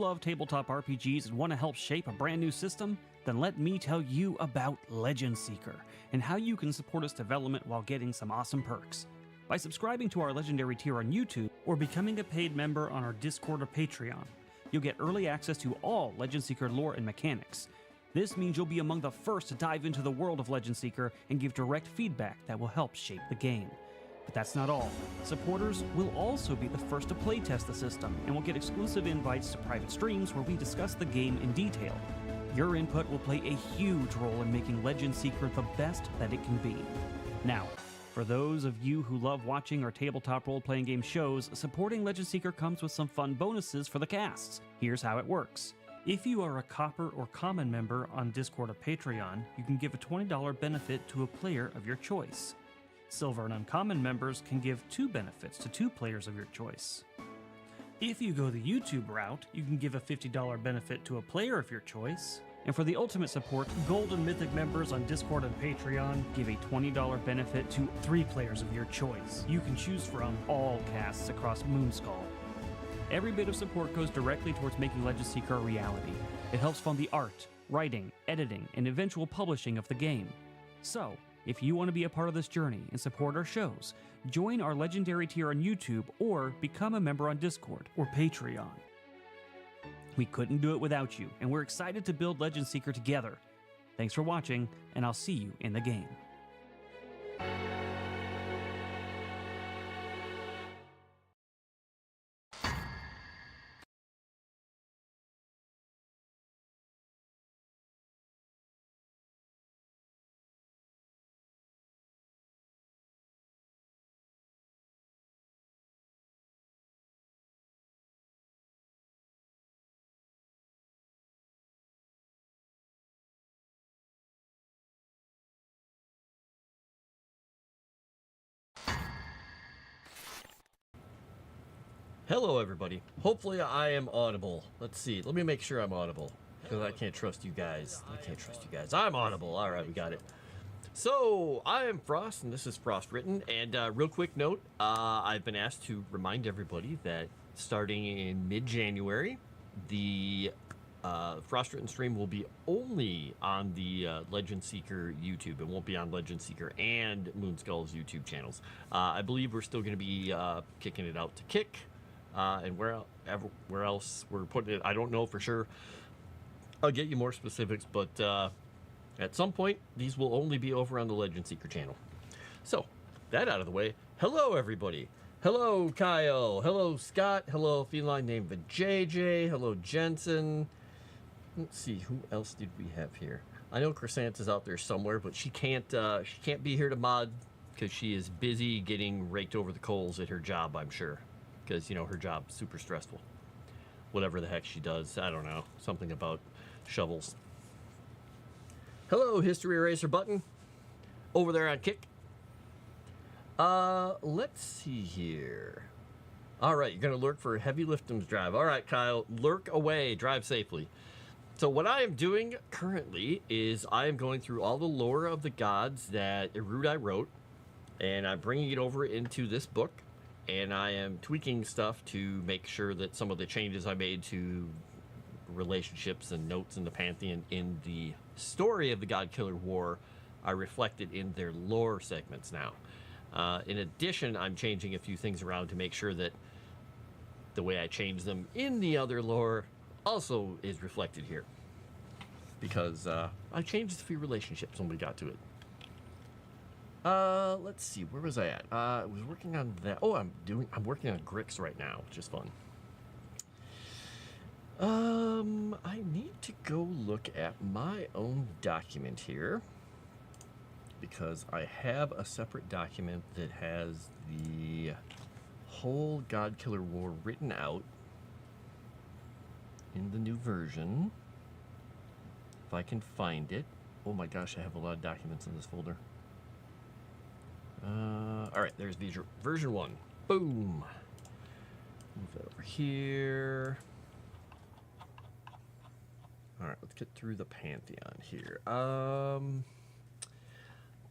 love tabletop RPGs and want to help shape a brand new system? Then let me tell you about Legend Seeker and how you can support its development while getting some awesome perks. By subscribing to our Legendary tier on YouTube or becoming a paid member on our Discord or Patreon, you'll get early access to all Legend Seeker lore and mechanics. This means you'll be among the first to dive into the world of Legend Seeker and give direct feedback that will help shape the game. But that's not all. Supporters will also be the first to playtest the system and will get exclusive invites to private streams where we discuss the game in detail. Your input will play a huge role in making Legend Seeker the best that it can be. Now, for those of you who love watching our tabletop role-playing game shows, supporting Legend Seeker comes with some fun bonuses for the casts. Here's how it works. If you are a Copper or Common member on Discord or Patreon, you can give a $20 benefit to a player of your choice. Silver and Uncommon members can give 2 benefits to 2 players of your choice. If you go the YouTube route, you can give a $50 benefit to a player of your choice. And for the ultimate support, Gold and Mythic members on Discord and Patreon give a $20 benefit to 3 players of your choice. You can choose from all casts across Moonskull. Every bit of support goes directly towards making Legend Seeker a reality. It helps fund the art, writing, editing, and eventual publishing of the game. So, if you want to be a part of this journey and support our shows, join our Legendary tier on YouTube or become a member on Discord or Patreon. We couldn't do it without you, and we're excited to build Legend Seeker together. Thanks for watching, and I'll see you in the game. Hello everybody. Hopefully I am audible. Let's see. Let me make sure I'm audible. Because I can't trust you guys. I'm audible. Alright, we got it. So, I am Frost, and this is Frost Written. And real quick note, I've been asked to remind everybody that starting in mid-January, the Frost Written stream will be only on the Legend Seeker YouTube. It won't be on Legend Seeker and Moonskull's YouTube channels. I believe we're still going to be kicking it out to Kick. And where else we're putting it, I don't know for sure. I'll get you more specifics, but at some point, these will only be over on the Legend Seeker channel. So, that out of the way, hello everybody. Hello Kyle, hello Scott, hello feline named the JJ, hello Jensen. Let's see, who else did we have here? I know Chrysanth's out there somewhere, but she can't be here to mod because she is busy getting raked over the coals at her job, I'm sure. Because, you know, her job's super stressful. Whatever the heck she does, I don't know. Something about shovels. Hello, History Eraser Button. Over there on Kick. Let's see here. Alright, you're going to lurk for Heavy Liftums Drive. Alright, Kyle, lurk away. Drive safely. So what I am doing currently is I am going through all the lore of the gods that Erudi wrote. And I'm bringing it over into this book. And I am tweaking stuff to make sure that some of the changes I made to relationships and notes in the Pantheon in the story of the God Killer War are reflected in their lore segments now. In addition, I'm changing a few things around to make sure that the way I change them in the other lore also is reflected here. Because I changed a few relationships when we got to it. Let's see, where was I at? I was working on that. Oh, I'm working on Grix right now, which is fun. I need to go look at my own document here because I have a separate document that has the whole God Killer War written out in the new version. If I can find it. Oh my gosh, I have a lot of documents in this folder. Alright, there's version 1. Boom! Move that over here. Alright, let's get through the Pantheon here.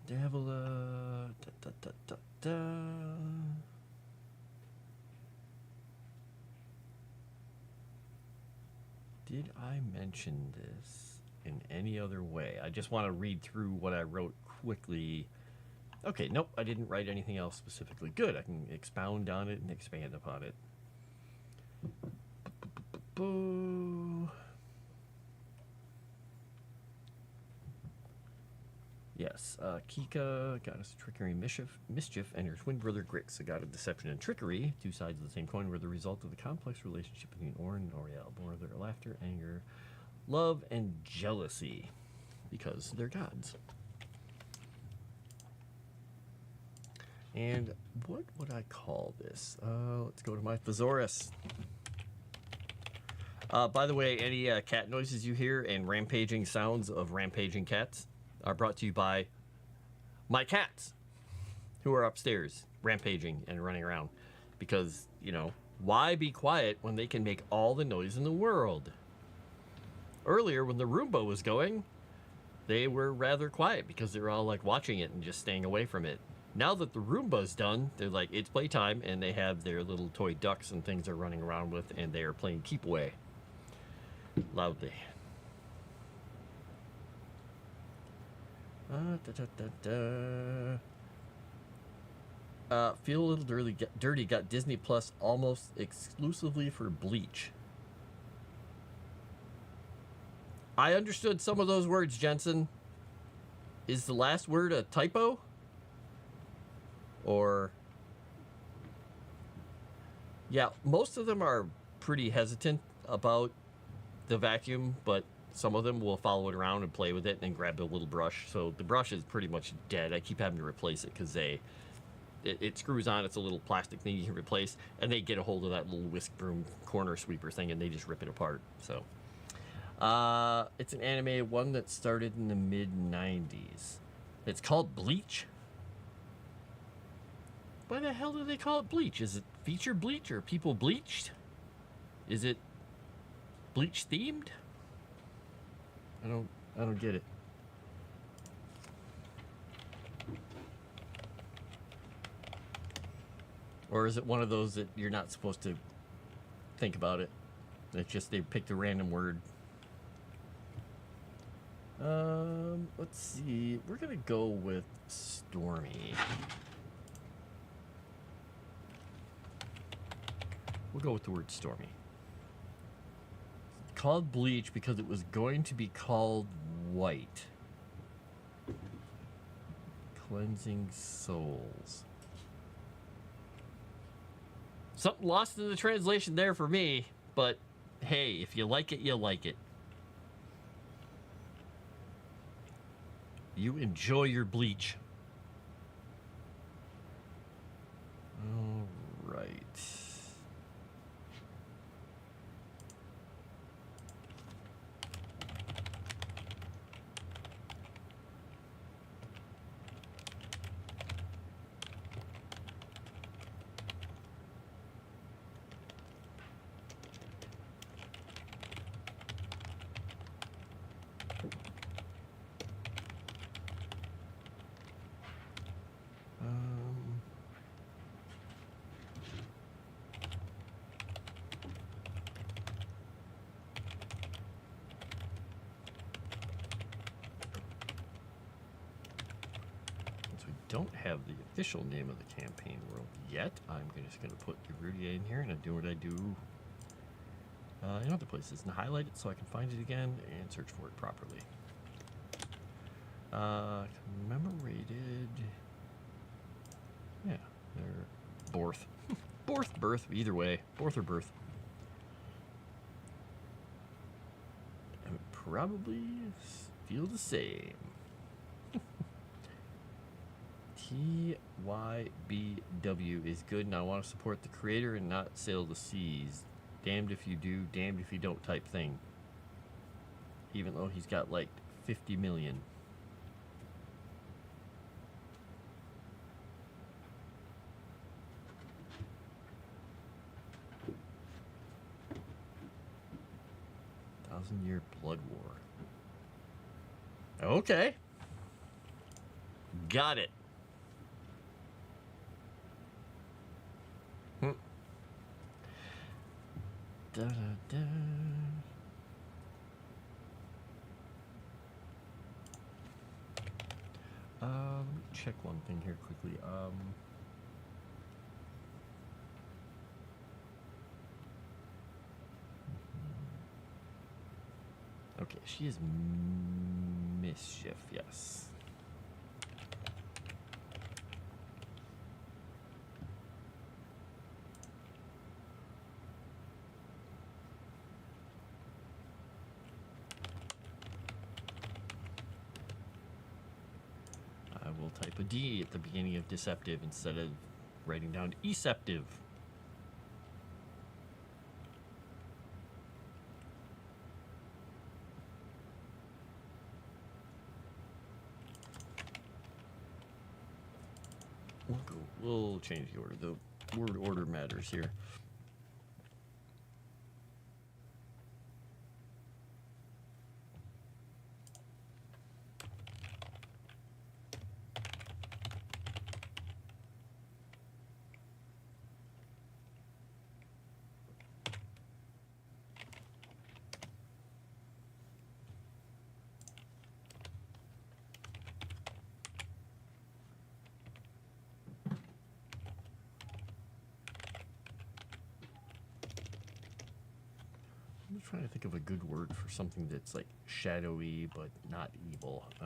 Davila... Did I mention this in any other way? I just want to read through what I wrote quickly. Okay, nope, I didn't write anything else specifically. Good, I can expound on it and expand upon it. Boo. Yes, Kika, goddess of trickery and mischief, and her twin brother Grix, a god of deception and trickery, two sides of the same coin, were the result of the complex relationship between Orin and Oriel, born of their laughter, anger, love, and jealousy, because they're gods. And what would I call this? Let's go to my thesaurus. By the way, any cat noises you hear and rampaging sounds of rampaging cats are brought to you by my cats, who are upstairs rampaging and running around. Because, you know, why be quiet when they can make all the noise in the world? Earlier, when the Roomba was going, they were rather quiet because they were all like watching it and just staying away from it. Now that the Roomba's done, they're like, it's playtime, and they have their little toy ducks and things they're running around with, and they are playing keep away loudly. Feel a little dirty. Got Disney Plus almost exclusively for Bleach. I understood some of those words, Jensen. Is the last word a typo? Or... yeah, most of them are pretty hesitant about the vacuum, but some of them will follow it around and play with it and grab a little brush. So the brush is pretty much dead. I keep having to replace it because it screws on. It's a little plastic thing you can replace, and they get a hold of that little whisk broom corner sweeper thing and they just rip it apart. So it's an anime one that started in the mid-90s. It's called Bleach. Why the hell do they call it Bleach? Is it feature Bleach or people bleached? Is it Bleach themed? I don't get it. Or is it one of those that you're not supposed to think about it? It's just they picked a random word. Let's see. We're gonna go with Stormy. We'll go with the word Stormy. It's called Bleach because it was going to be called White. Cleansing Souls. Something lost in the translation there for me, but hey, if you like it, you like it. You enjoy your Bleach. All right. Don't have the official name of the campaign world yet. I'm just going to put Erudi in here and I do what I do in other places and highlight it so I can find it again and search for it properly. Commemorated. Yeah, they're Borth. Borth, birth, either way. Borth or birth. I would probably feel the same. TYBW is good, and I want to support the creator and not sail the seas. Damned if you do, damned if you don't type thing. Even though he's got like 50 million. Thousand-Year Blood War. Okay. Got it. Da, da, da. check one thing here quickly. Okay, she is mischief, yes. I will type a D at the beginning of deceptive instead of writing down eceptive. We'll change the order. The word order matters here. I'm trying to think of a good word for something that's like shadowy but not evil. I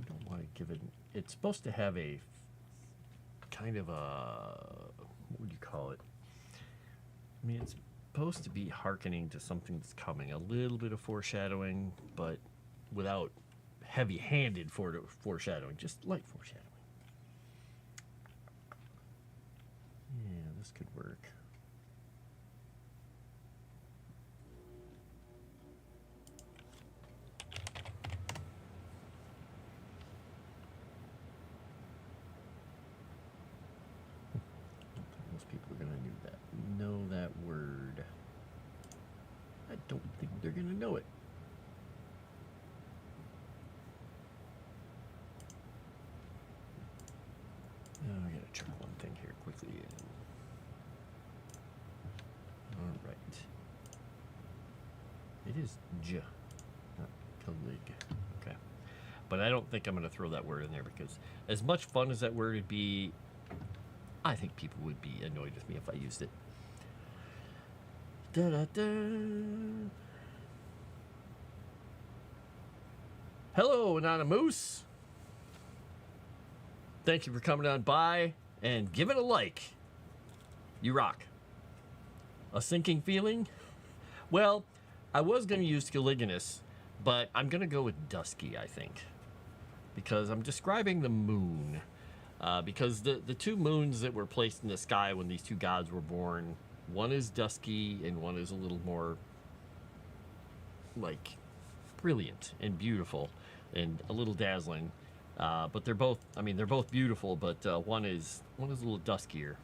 don't want to give it. It's supposed to have a kind of a, what would you call it? I mean, it's supposed to be hearkening to something that's coming. A little bit of foreshadowing, but without heavy-handed foreshadowing. Just light foreshadowing. Yeah, this could work. Most people are gonna know that word. I don't think they're gonna know it. Oh, I gotta check one thing here quickly. All right. It is J, not colleague. Okay. But I don't think I'm going to throw that word in there because as much fun as that word would be, I think people would be annoyed with me if I used it. Da-da-da. Hello, Anonymous. Thank you for coming on by and give it a like. You rock. A sinking feeling? Well, I was going to use Caliginous, but I'm going to go with dusky, I think. Because I'm describing the moon. Because the two moons that were placed in the sky when these two gods were born, one is dusky and one is a little more, like, brilliant and beautiful and a little dazzling. But they're both, I mean, they're both beautiful, but one is a little duskier.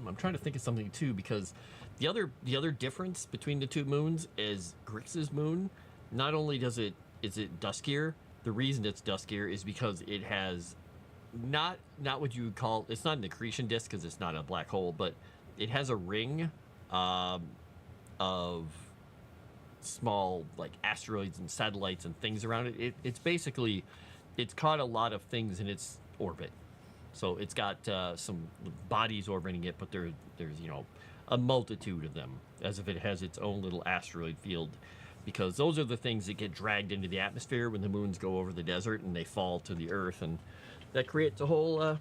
I'm trying to think of something too, because the other difference between the two moons is Grix's moon. Not only is it duskier, the reason it's duskier is because it has not what you would call, it's not an accretion disk because it's not a black hole, but it has a ring of small like asteroids and satellites and things around it. It's basically, it's caught a lot of things in its orbit. So it's got some bodies orbiting it, but there's a multitude of them, as if it has its own little asteroid field, because those are the things that get dragged into the atmosphere when the moons go over the desert and they fall to the Earth, and that creates a whole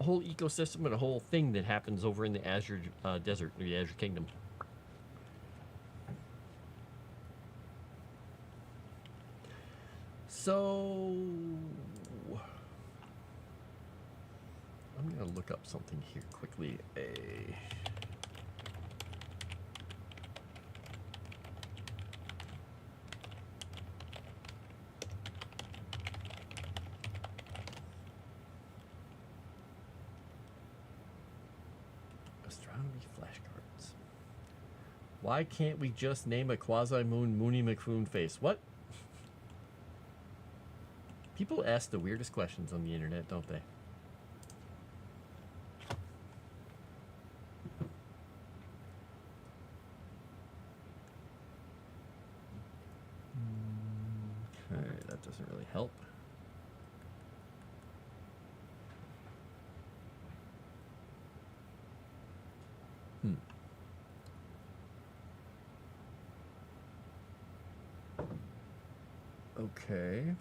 ecosystem and a whole thing that happens over in the Azure Desert, or the Azure Kingdom. So I'm going to look up something here quickly. Why can't we just name a quasi-moon Mooney McFoon face? What? People ask the weirdest questions on the internet, don't they? Okay, that doesn't really help. Okay.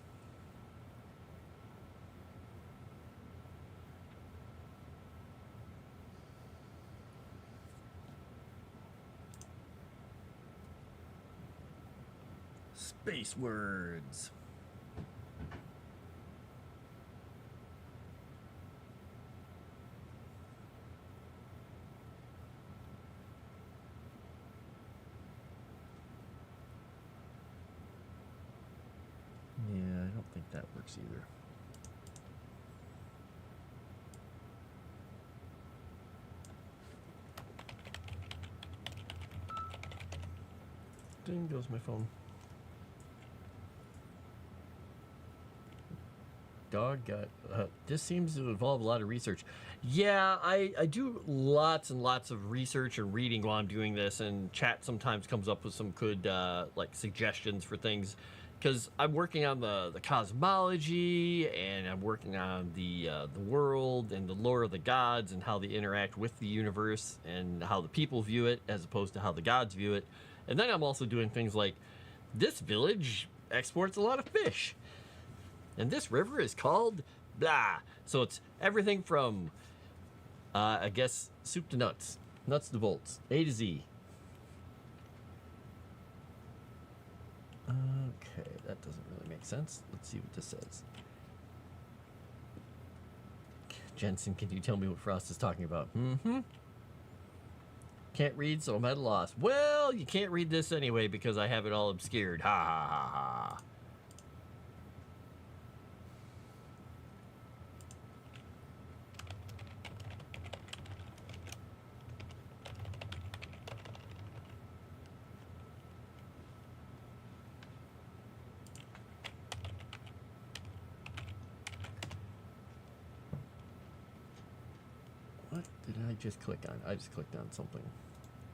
Space words. Yeah, I don't think that works either. Ding goes my phone. Dog got this seems to involve a lot of research. Yeah, I do lots and lots of research and reading while I'm doing this, and chat sometimes comes up with some good like suggestions for things, because I'm working on the cosmology, and I'm working on the world and the lore of the gods and how they interact with the universe and how the people view it as opposed to how the gods view it. And then I'm also doing things like this village exports a lot of fish. And this river is called blah. So it's everything from, I guess, soup to nuts, nuts to bolts, A to Z. Okay, that doesn't really make sense. Let's see what this says. Jensen, can you tell me what Frost is talking about? Mm-hmm. Can't read, so I'm at a loss. Well, you can't read this anyway because I have it all obscured. Ha ha ha ha. What did I just click on? I just clicked on something,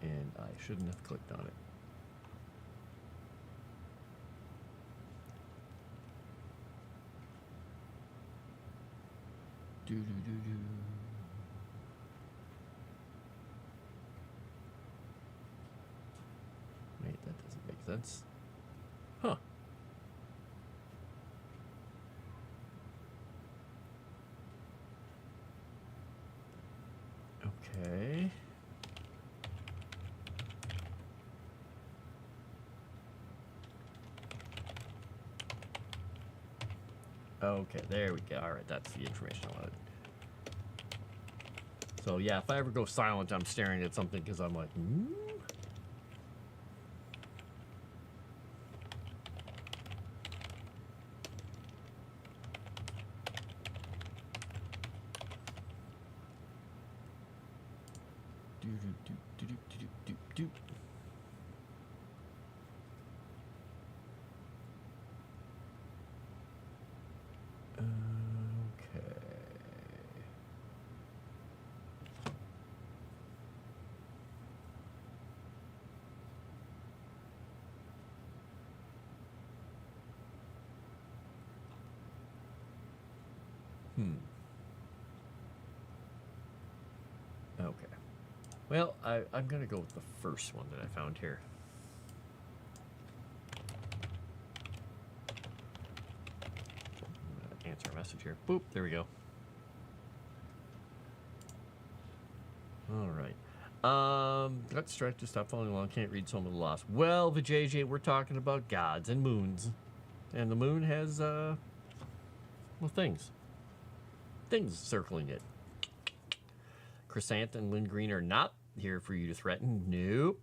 and I shouldn't have clicked on it. Do-do-do-do. Wait, that doesn't make sense. Huh. Okay. Okay, there we go. All right, that's the information I wanted. So yeah, if I ever go silent, I'm staring at something because I'm like, Do do do do do do do do. Okay. Okay. Well, I'm going to go with the first one that I found here. I'm going to answer a message here. Boop, there we go. All right. Got distracted to stop following along. Can't read, so I'm at a loss. Well, Vijay, we're talking about gods and moons. And the moon has, well, things. Things circling it. Chrysanthe and Lindgreen are not here for you to threaten. Nope.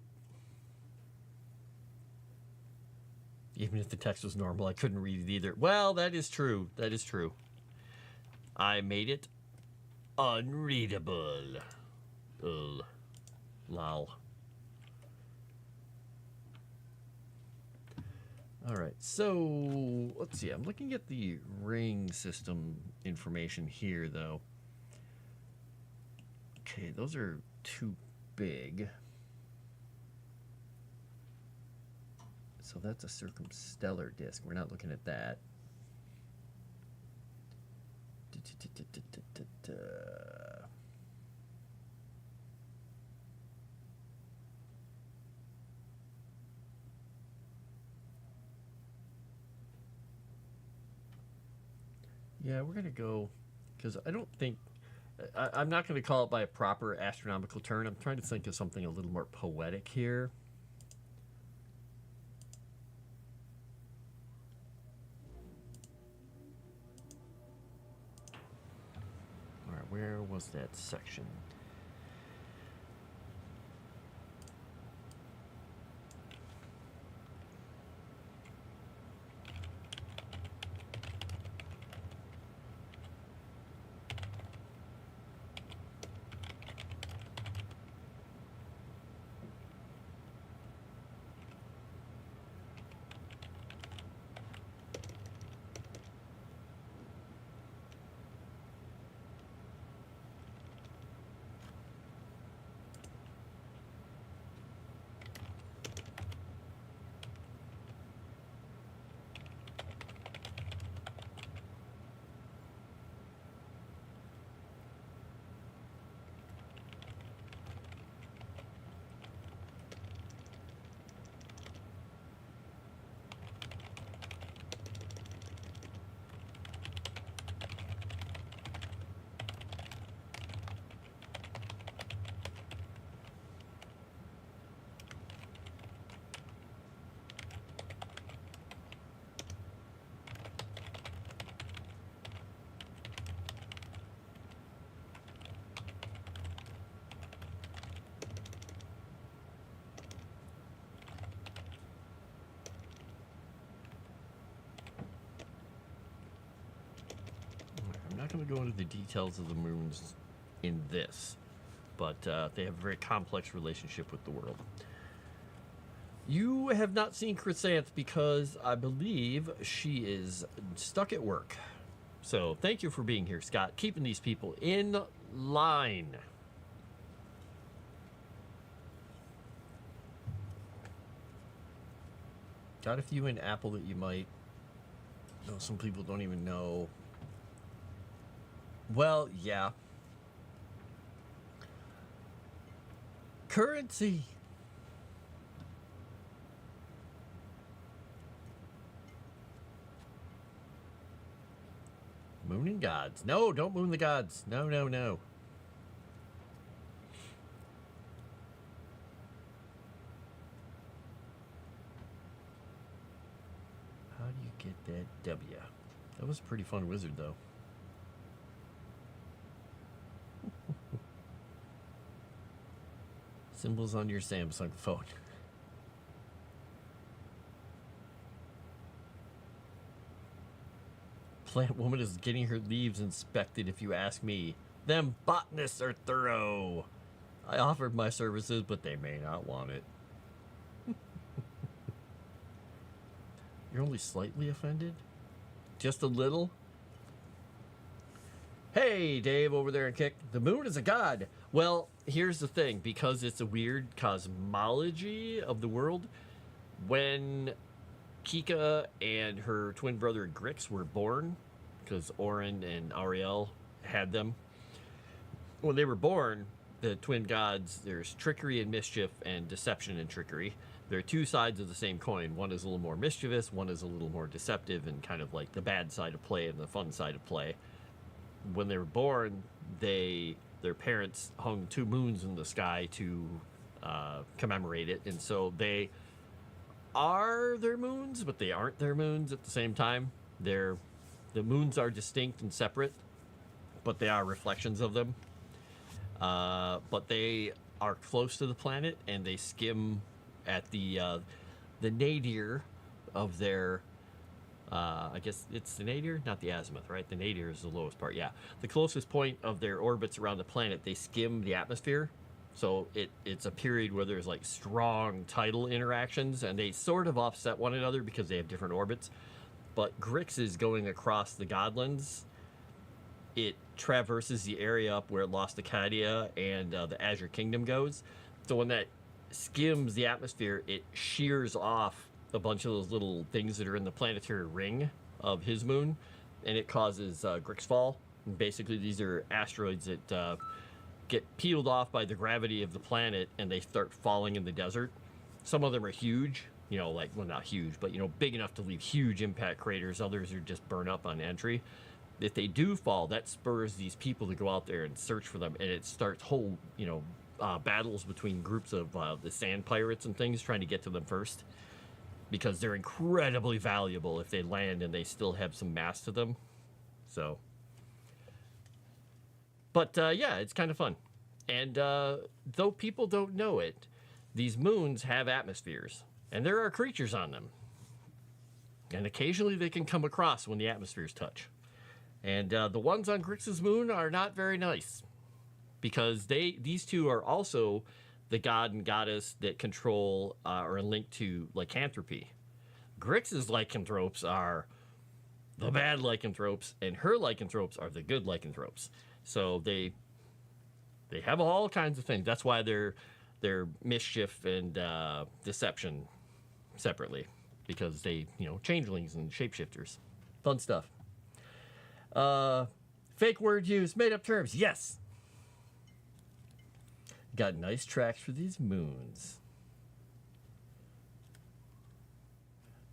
Even if the text was normal, I couldn't read it either. Well, that is true. That is true. I made it unreadable. Lol. All right, so let's see. I'm looking at the ring system information here, though. Okay, those are too big. So that's a circumstellar disk. We're not looking at that. Yeah, we're going to go, because I don't think, I'm not going to call it by a proper astronomical term. I'm trying to think of something a little more poetic here. All right, where was that section? I'm not going to go into the details of the moons in this, but they have a very complex relationship with the world. You have not seen Chrysanth because I believe she is stuck at work. So thank you for being here, Scott, keeping these people in line. Got a few in Apple that you might know. Some people don't even know. Well, yeah. Currency. Mooning gods. No, don't moon the gods. No, no, no. How do you get that W? That was a pretty fun wizard, though. Symbols on your Samsung phone. Plant woman is getting her leaves inspected, if you ask me. Them botanists are thorough. I offered my services, but they may not want it. You're only slightly offended? Just a little? Hey, Dave over there in Kick. The moon is a god. Well, here's the thing. Because it's a weird cosmology of the world, when Kika and her twin brother Grix were born, because Orin and Ariel had them. When they were born, the twin gods, there's trickery and mischief and deception and trickery. There are two sides of the same coin. One is a little more mischievous, one is a little more deceptive and kind of like the bad side of play and the fun side of play. When they were born, their parents hung two moons in the sky to commemorate it, and so they are their moons, but they aren't their moons at the same time. The moons are distinct and separate, but they are reflections of them. But they are close to the planet, and they skim at the nadir of their. I guess it's the nadir, not the azimuth, right? The nadir is the lowest part. Yeah, the closest point of their orbits around the planet. They skim the atmosphere, So it's a period where there's like strong tidal interactions, and they sort of offset one another because they have different orbits. But Grix is going across the Godlands. It traverses the area up where Lost Acadia and the Azure Kingdom goes. So when that skims the atmosphere, it shears off a bunch of those little things that are in the planetary ring of his moon, and it causes Grix fall. And basically, these are asteroids that get peeled off by the gravity of the planet, and they start falling in the desert. Some of them are huge, like, well, not huge, but, big enough to leave huge impact craters. Others are just burn up on entry. If they do fall, that spurs these people to go out there and search for them, and it starts whole, battles between groups of the sand pirates and things trying to get to them first, because they're incredibly valuable if they land and they still have some mass to them. So, but yeah, it's kind of fun. And though people don't know it, these moons have atmospheres, and there are creatures on them, and occasionally they can come across when the atmospheres touch. And the ones on Grix's moon are not very nice, because these two are also the god and goddess that control or are linked to lycanthropy. Grix's lycanthropes are the bad lycanthropes, and her lycanthropes are the good lycanthropes. So they have all kinds of things. That's why they're mischief and deception separately, because they, changelings and shapeshifters. Fun stuff. Fake word use, made up terms. Yes. Got nice tracks for these moons.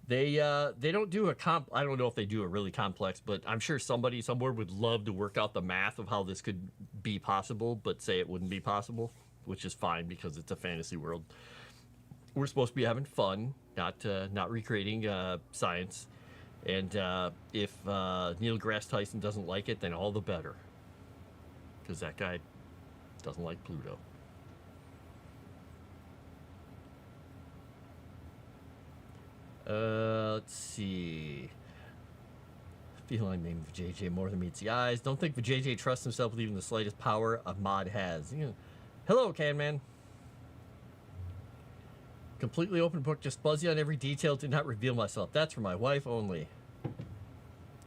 They don't do I don't know if they do a really complex, but I'm sure somebody somewhere would love to work out the math of how this could be possible, but say it wouldn't be possible, which is fine because it's a fantasy world. We're supposed to be having fun, not recreating science. And if Neil deGrasse Tyson doesn't like it, then all the better, because that guy doesn't like Pluto. Let's see. Feline named Vijay more than meets the eyes. Don't think Vijay trusts himself with even the slightest power a mod has. Hello, Canman. Completely open book, just fuzzy on every detail, did not reveal myself. That's for my wife only.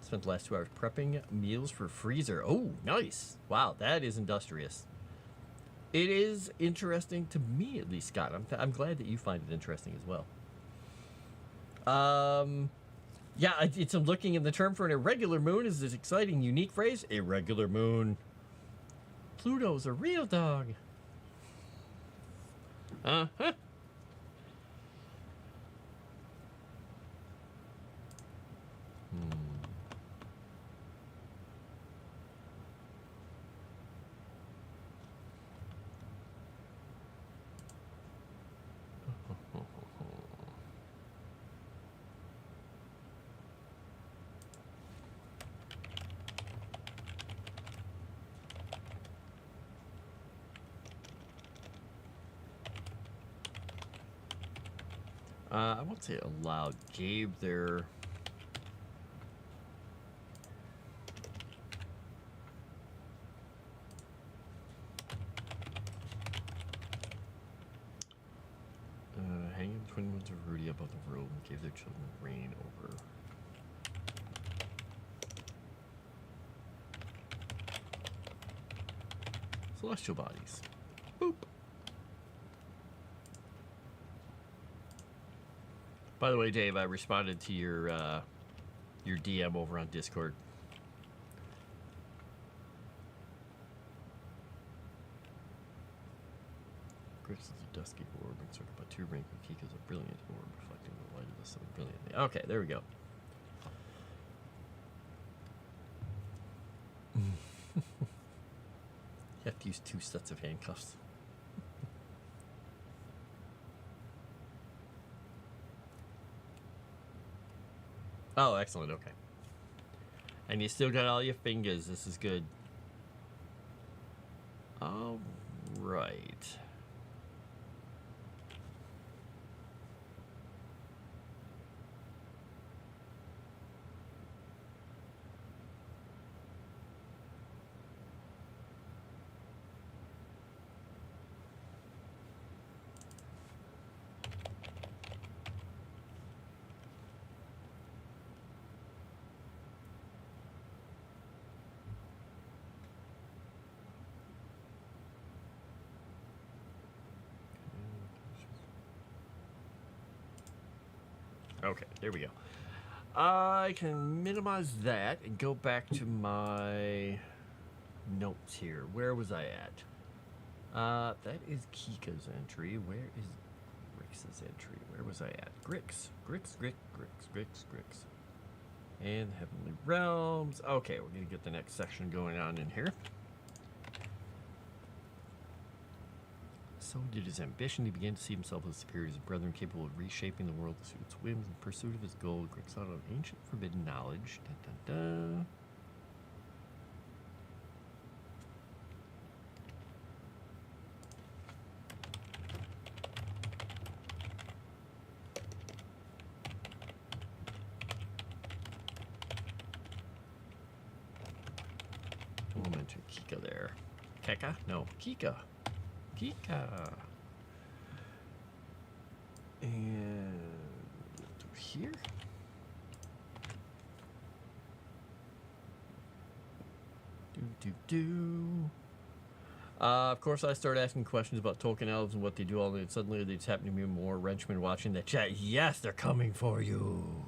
Spent the last 2 hours prepping meals for freezer. Oh, nice. Wow, that is industrious. It is interesting to me, at least, Scott. I'm glad that you find it interesting as well. Yeah, I'm looking in the term for an irregular moon is this exciting, unique phrase. Irregular moon. Pluto's a real dog. Uh-huh. I won't say it aloud. Gabe, there. Hanging the twin moons of Erudi above the road and gave their children reign over. Celestial bodies. Boop. By the way, Dave, I responded to your DM over on Discord. Grix is a dusky orb encircled by 2 rainbow kikas, a brilliant orb reflecting the light of the sun brilliantly. Okay, there we go. You have to use 2 sets of handcuffs. Oh, excellent. Okay. And you still got all your fingers. This is good. All right. Okay, there we go. I can minimize that and go back to my notes here. Where was I at? That is Kika's entry. Where is Grix's entry? Where was I at? Grix. And the Heavenly Realms. Okay, we're going to get the next section going on in here. So did his ambition. He began to see himself as superior to his brethren, capable of reshaping the world to suit its whims. In pursuit of his goal, Grix sought out ancient forbidden knowledge. Dun, dun, dun. We'll mention Kika there. Keka? No, Kika. Kika. And through here. Of course, I start asking questions about Tolkien elves and what they do all day. And suddenly, there's happening to be more Renchmen watching the chat. Yes, they're coming for you.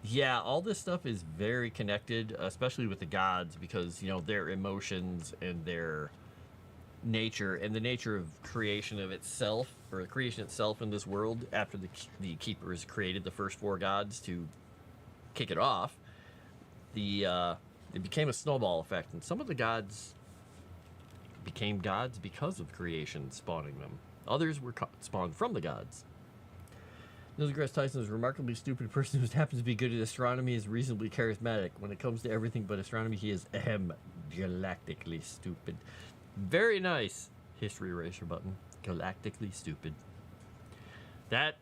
Yeah, all this stuff is very connected, especially with the gods, because, you know, their emotions and their nature and the nature of creation of itself, or the creation itself in this world after the keepers created the first four gods to kick it off. It became a snowball effect, and some of the gods became gods because of creation spawning them. Others were spawned from the gods. Neil deGrasse Tyson is a remarkably stupid person who happens to be good at astronomy, is reasonably charismatic. When it comes to everything but astronomy, he is galactically stupid. Very nice. History eraser button. Galactically stupid. That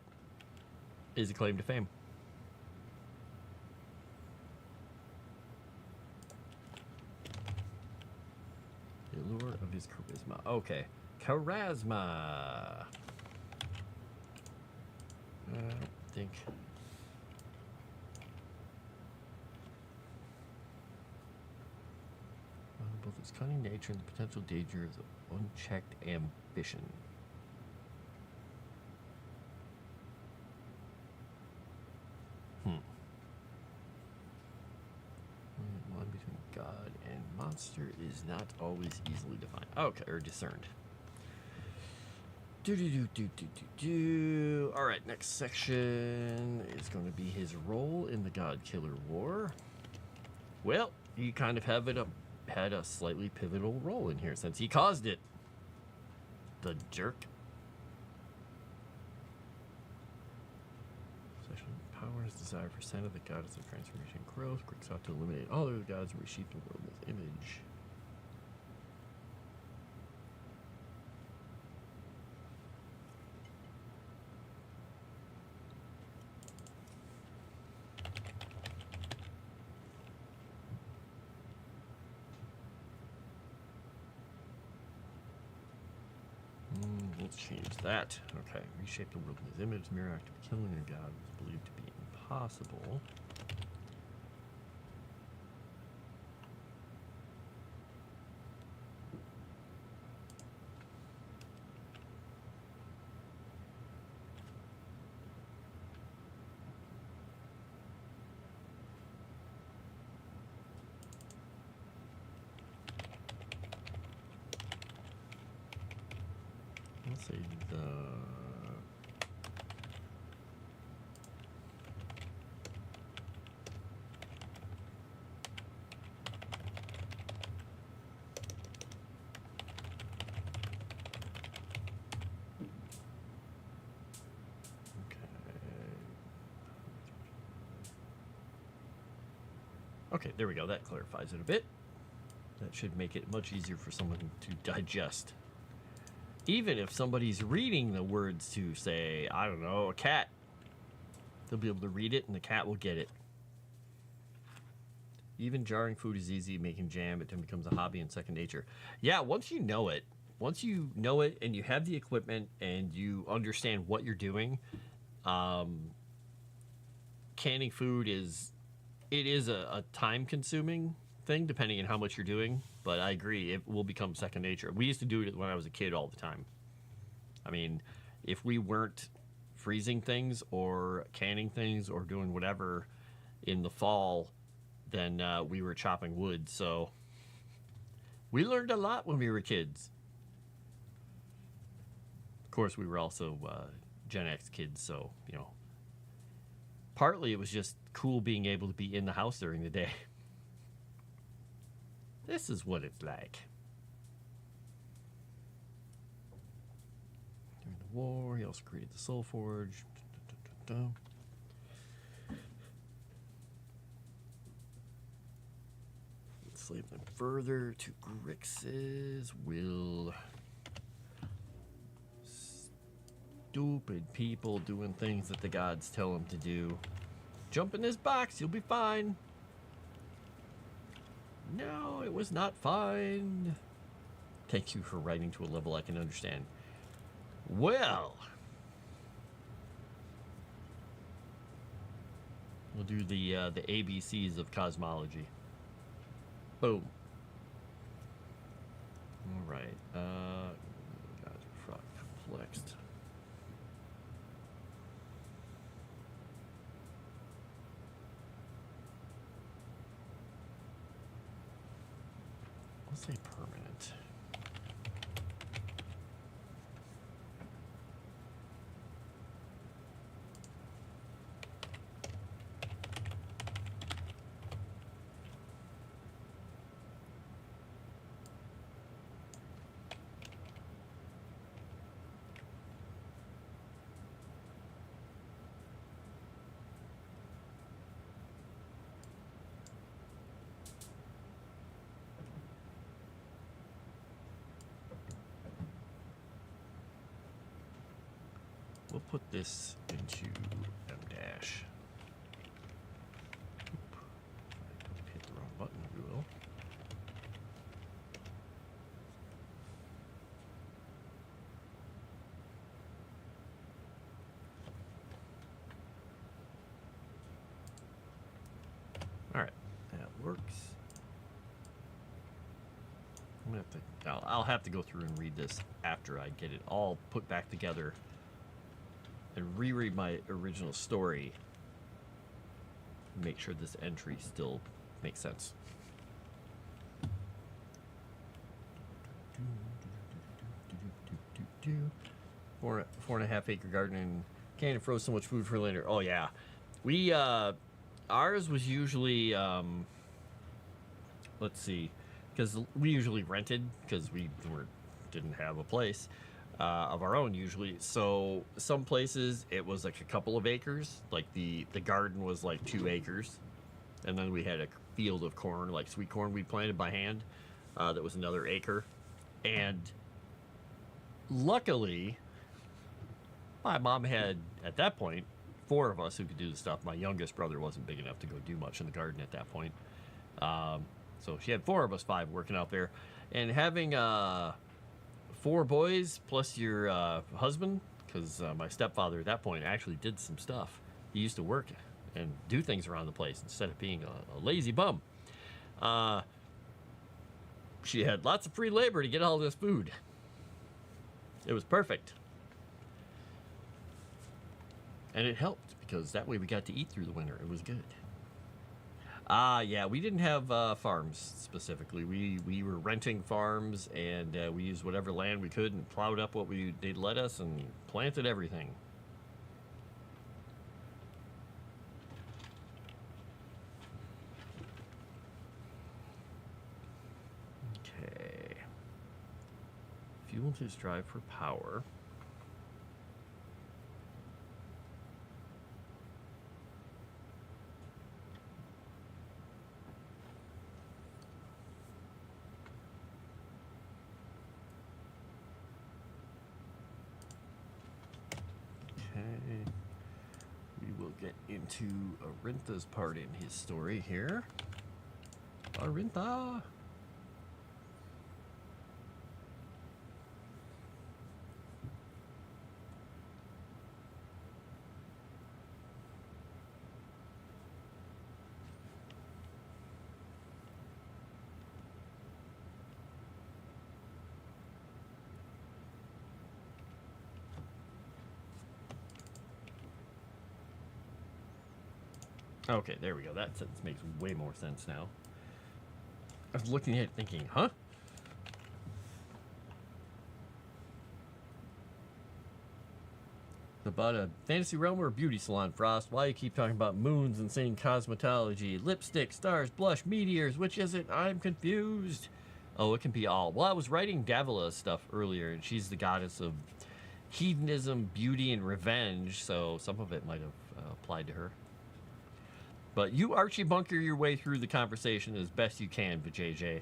is a claim to fame. The allure of his charisma. Okay. Charisma. I don't think. Both its cunning nature and the potential dangers of unchecked ambition. The line between God and monster is not always easily defined. Okay, or discerned. Alright, next section is going to be his role in the God Killer War. Well, you kind of had a slightly pivotal role in here since he caused it. The jerk. Possession of power and his desire for sign of the goddess of transformation and growth. Grix sought to eliminate all other gods and reshape the world with image. Let's change that. Okay, reshape the world in his image. Mere act of killing a god was believed to be impossible. Let's say the Okay, there we go. That clarifies it a bit. That should make it much easier for someone to digest. Even if somebody's reading the words to, say, I don't know, a cat, they'll be able to read it and the cat will get it. Even jarring food is easy. Making jam, it then becomes a hobby and second nature. Yeah, once you know it and you have the equipment and you understand what you're doing, canning food is a time-consuming thing, depending on how much you're doing. But I agree, it will become second nature. We used to do it when I was a kid all the time. I mean, if we weren't freezing things or canning things or doing whatever in the fall, then we were chopping wood. So we learned a lot when we were kids. Of course, we were also Gen X kids, so, you know, partly it was just cool being able to be in the house during the day. This is what it's like. During the war, he also created the Soul Forge. Enslave them further to Grix's will. Stupid people doing things that the gods tell them to do. Jump in this box, you'll be fine. No, it was not fine. Thank you for writing to a level I can understand. Well, we'll do the ABCs of cosmology. Boom. All right. Gods are complexed. Let's say permanent. We'll put this into M dash. Hit the wrong button, we will. All right, that works. I'm gonna have to. I'll have to go through and read this after I get it all put back together and reread my original story. Make sure this entry still makes sense. Four and a half acre garden and can't froze so much food for later. Oh yeah, we ours was usually let's see, because we usually rented because we didn't have a place of our own usually. So some places it was like a couple of acres, like the garden was like 2 acres, and then we had a field of corn, like sweet corn we planted by hand, that was another acre. And luckily my mom had at that point 4 of us who could do the stuff. My youngest brother wasn't big enough to go do much in the garden at that point, so she had 4 of us 5 working out there. And having 4 boys plus your husband, because my stepfather at that point actually did some stuff. He used to work and do things around the place instead of being a lazy bum. She had lots of free labor to get all this food. It was perfect. And it helped because that way we got to eat through the winter. It was good. Yeah, we didn't have farms specifically. We were renting farms, and we used whatever land we could and plowed up what they'd let us and planted everything. Okay. Fuel to drive for power. We will get into Arintha's part in his story here. Arintha! Okay, there we go. That sentence makes way more sense now. I was looking at it thinking, huh? About a fantasy realm or a beauty salon, Frost? Why you keep talking about moons and saying cosmetology? Lipstick, stars, blush, meteors. Which is it? I'm confused. Oh, it can be all. Well, I was writing Davila's stuff earlier, and she's the goddess of hedonism, beauty, and revenge, so some of it might have applied to her. But you Archie bunker your way through the conversation as best you can, Vijay.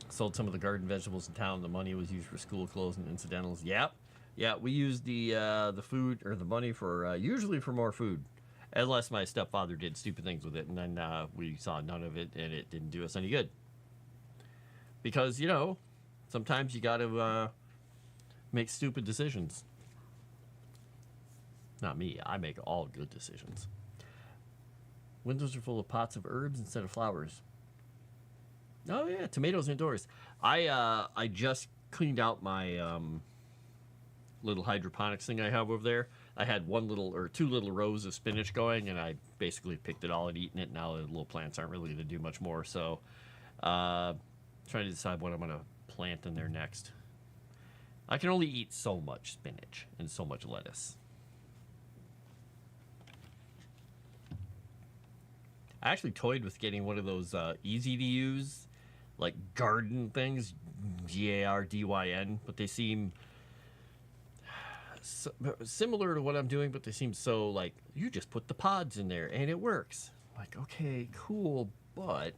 Sold some of the garden vegetables in town. The money was used for school clothes and incidentals. Yep. Yeah, we used the food or the money for usually for more food, unless my stepfather did stupid things with it, and then we saw none of it, and it didn't do us any good. Because sometimes you got to make stupid decisions. Not me. I make all good decisions. Windows are full of pots of herbs instead of flowers. Oh yeah, tomatoes indoors. I just cleaned out my little hydroponics thing I have over there. I had two little rows of spinach going, and I basically picked it all and eaten it. Now the little plants aren't really going to do much more. So, trying to decide what I'm going to plant in there next. I can only eat so much spinach and so much lettuce. I actually toyed with getting one of those easy to use, like garden things, GARDYN, but they seem similar to what I'm doing, but they seem so like, you just put the pods in there and it works. Like, okay, cool, but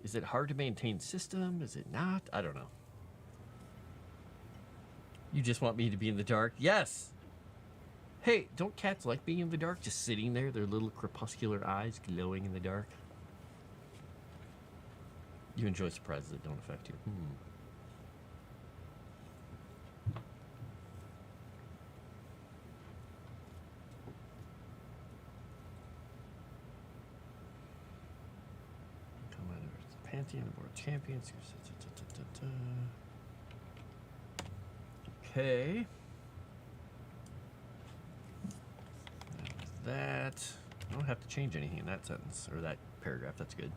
is it hard to maintain system? Is it not? I don't know. You just want me to be in the dark? Yes! Hey, don't cats like being in the dark? Just sitting there, their little crepuscular eyes glowing in the dark? You enjoy surprises that don't affect you. Pantheon of World Champions. Okay. That. I don't have to change anything in that sentence or that paragraph. That's good.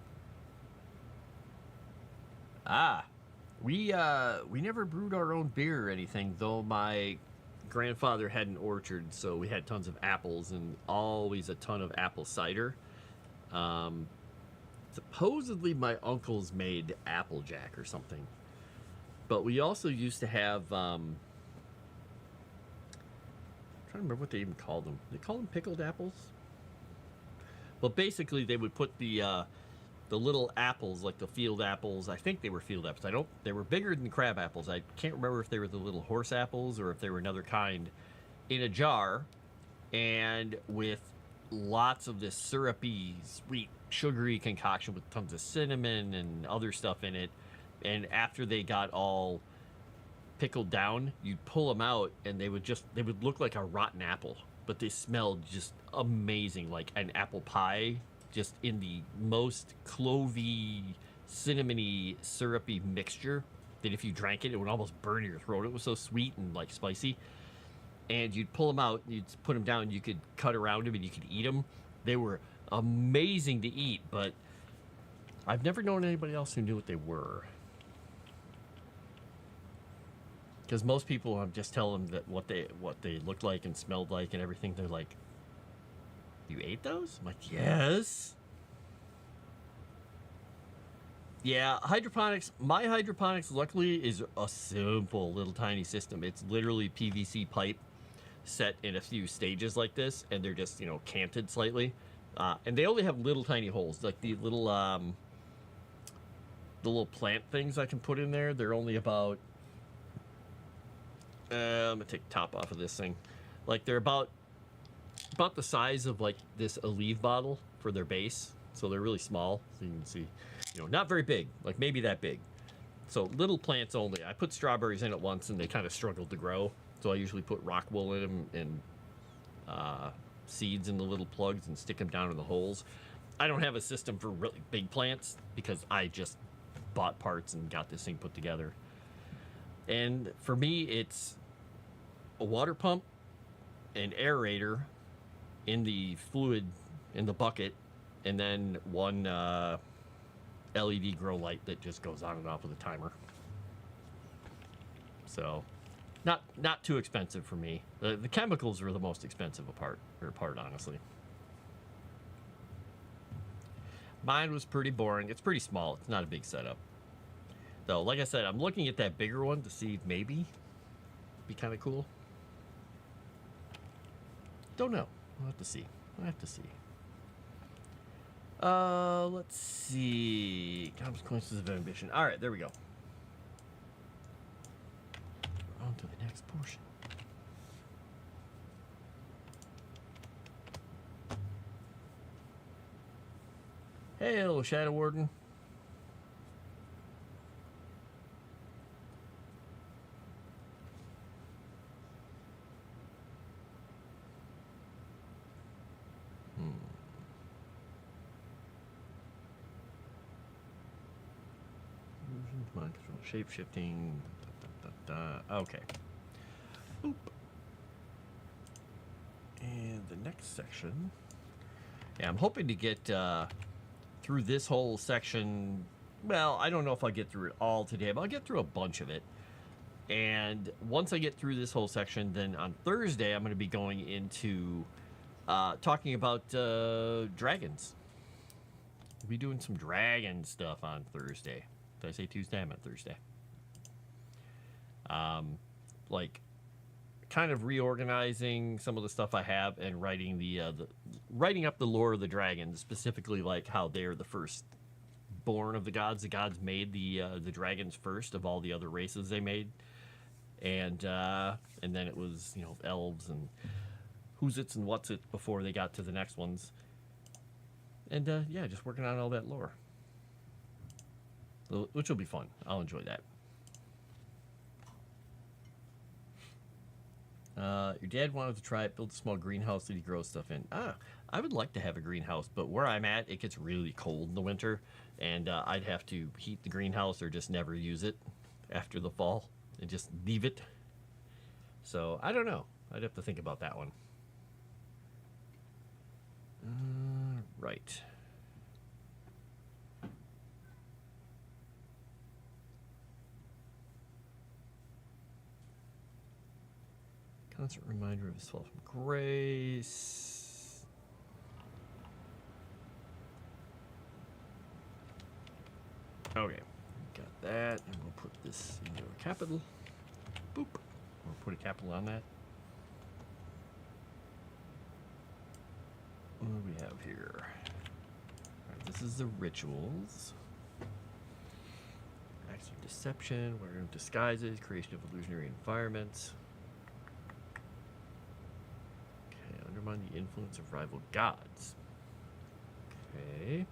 We never brewed our own beer or anything, though my grandfather had an orchard, so we had tons of apples and always a ton of apple cider. Supposedly my uncles made Applejack or something. But we also used to have, I'm trying to remember what they even called them. They call them pickled apples? Well, basically they would put the little apples, like the field apples. I think they were field apples. They were bigger than crab apples. I can't remember if they were the little horse apples or if they were another kind, in a jar, and with lots of this syrupy, sweet, sugary concoction with tons of cinnamon and other stuff in it. And after they got all pickled down, you'd pull them out and they would look like a rotten apple, but they smelled just amazing, like an apple pie, just in the most clovey, cinnamony, syrupy mixture that if you drank it, it would almost burn your throat. It was so sweet and like spicy. And you'd pull them out, you'd put them down, you could cut around them and you could eat them. They were amazing to eat, but I've never known anybody else who knew what they were. Because most people, I'm just telling them that what they looked like and smelled like and everything. They're like, "You ate those?" I'm like, "Yes." Yeah, hydroponics. My hydroponics, luckily, is a simple little tiny system. It's literally PVC pipe set in a few stages like this, and they're just canted slightly, and they only have little tiny holes, like the little plant things I can put in there. They're only about. I'm gonna take the top off of this thing. Like they're about the size of like this Aleve bottle for their base, so they're really small. So you can see, not very big, like maybe that big. So little plants only. I put strawberries in it once, and they kind of struggled to grow. So I usually put rock wool in them and seeds in the little plugs and stick them down in the holes. I don't have a system for really big plants because I just bought parts and got this thing put together. And for me, it's a water pump, an aerator, in the fluid in the bucket, and then one LED grow light that just goes on and off with a timer. So, not too expensive for me. The chemicals are the most expensive part, honestly. Mine was pretty boring. It's pretty small. It's not a big setup. Though, like I said, I'm looking at that bigger one to see if maybe be kind of cool. Don't know. I'll have to see. Let's see. Consequences of ambition. All right, there we go. On to the next portion. Hey, hello, Shadow Warden. Mind control, shape shifting. Okay. Boop. And the next section. Yeah, I'm hoping to get through this whole section. Well, I don't know if I'll get through it all today, but I'll get through a bunch of it. And once I get through this whole section, then on Thursday, I'm going to be going into talking about dragons. We'll be doing some dragon stuff on Thursday. Did I say Tuesday? I meant Thursday. Like, kind of reorganizing some of the stuff I have and writing writing up the lore of the dragons, specifically like how they're the first born of the gods. The gods made the dragons first of all the other races they made, and then it was elves and who's its and what's it before they got to the next ones, and yeah, just working on all that lore, which will be fun. I'll enjoy that. Your dad wanted to try it, build a small greenhouse that he grows stuff in. I would like to have a greenhouse, but where I'm at, it gets really cold in the winter, and I'd have to heat the greenhouse or just never use it after the fall and just leave it. So, I don't know. I'd have to think about that one. Right. Constant reminder of his fall from grace. Okay, got that, and we'll put this into a capital. Boop. We'll put a capital on that. What do we have here? Alright, this is the rituals. Acts of deception, wearing of disguises, creation of illusionary environments. Undermine the influence of rival gods. Okay.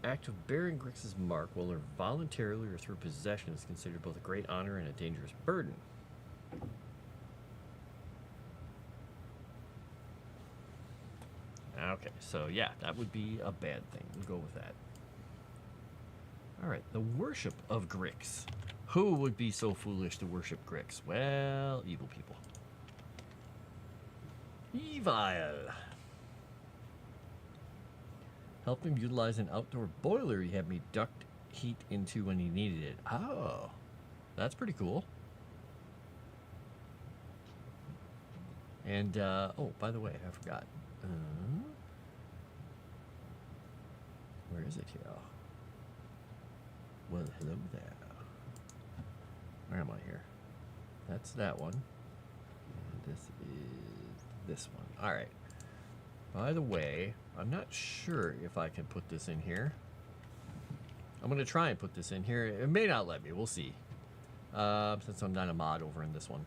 Act of bearing Grix's mark, whether voluntarily or through possession, is considered both a great honor and a dangerous burden. Okay, so yeah, that would be a bad thing. We'll go with that. Alright, the worship of Grix. Who would be so foolish to worship Grix? Well, evil people. Evil. Help him utilize an outdoor boiler he had me duct heat into when he needed it. Oh, that's pretty cool. And, oh, by the way, I forgot. Where is it here? Well, hello there. Where am I here? That's that one. And this is this one. All right. By the way, I'm not sure if I can put this in here. I'm going to try and put this in here. It may not let me. We'll see. Since I'm not a mod over in this one.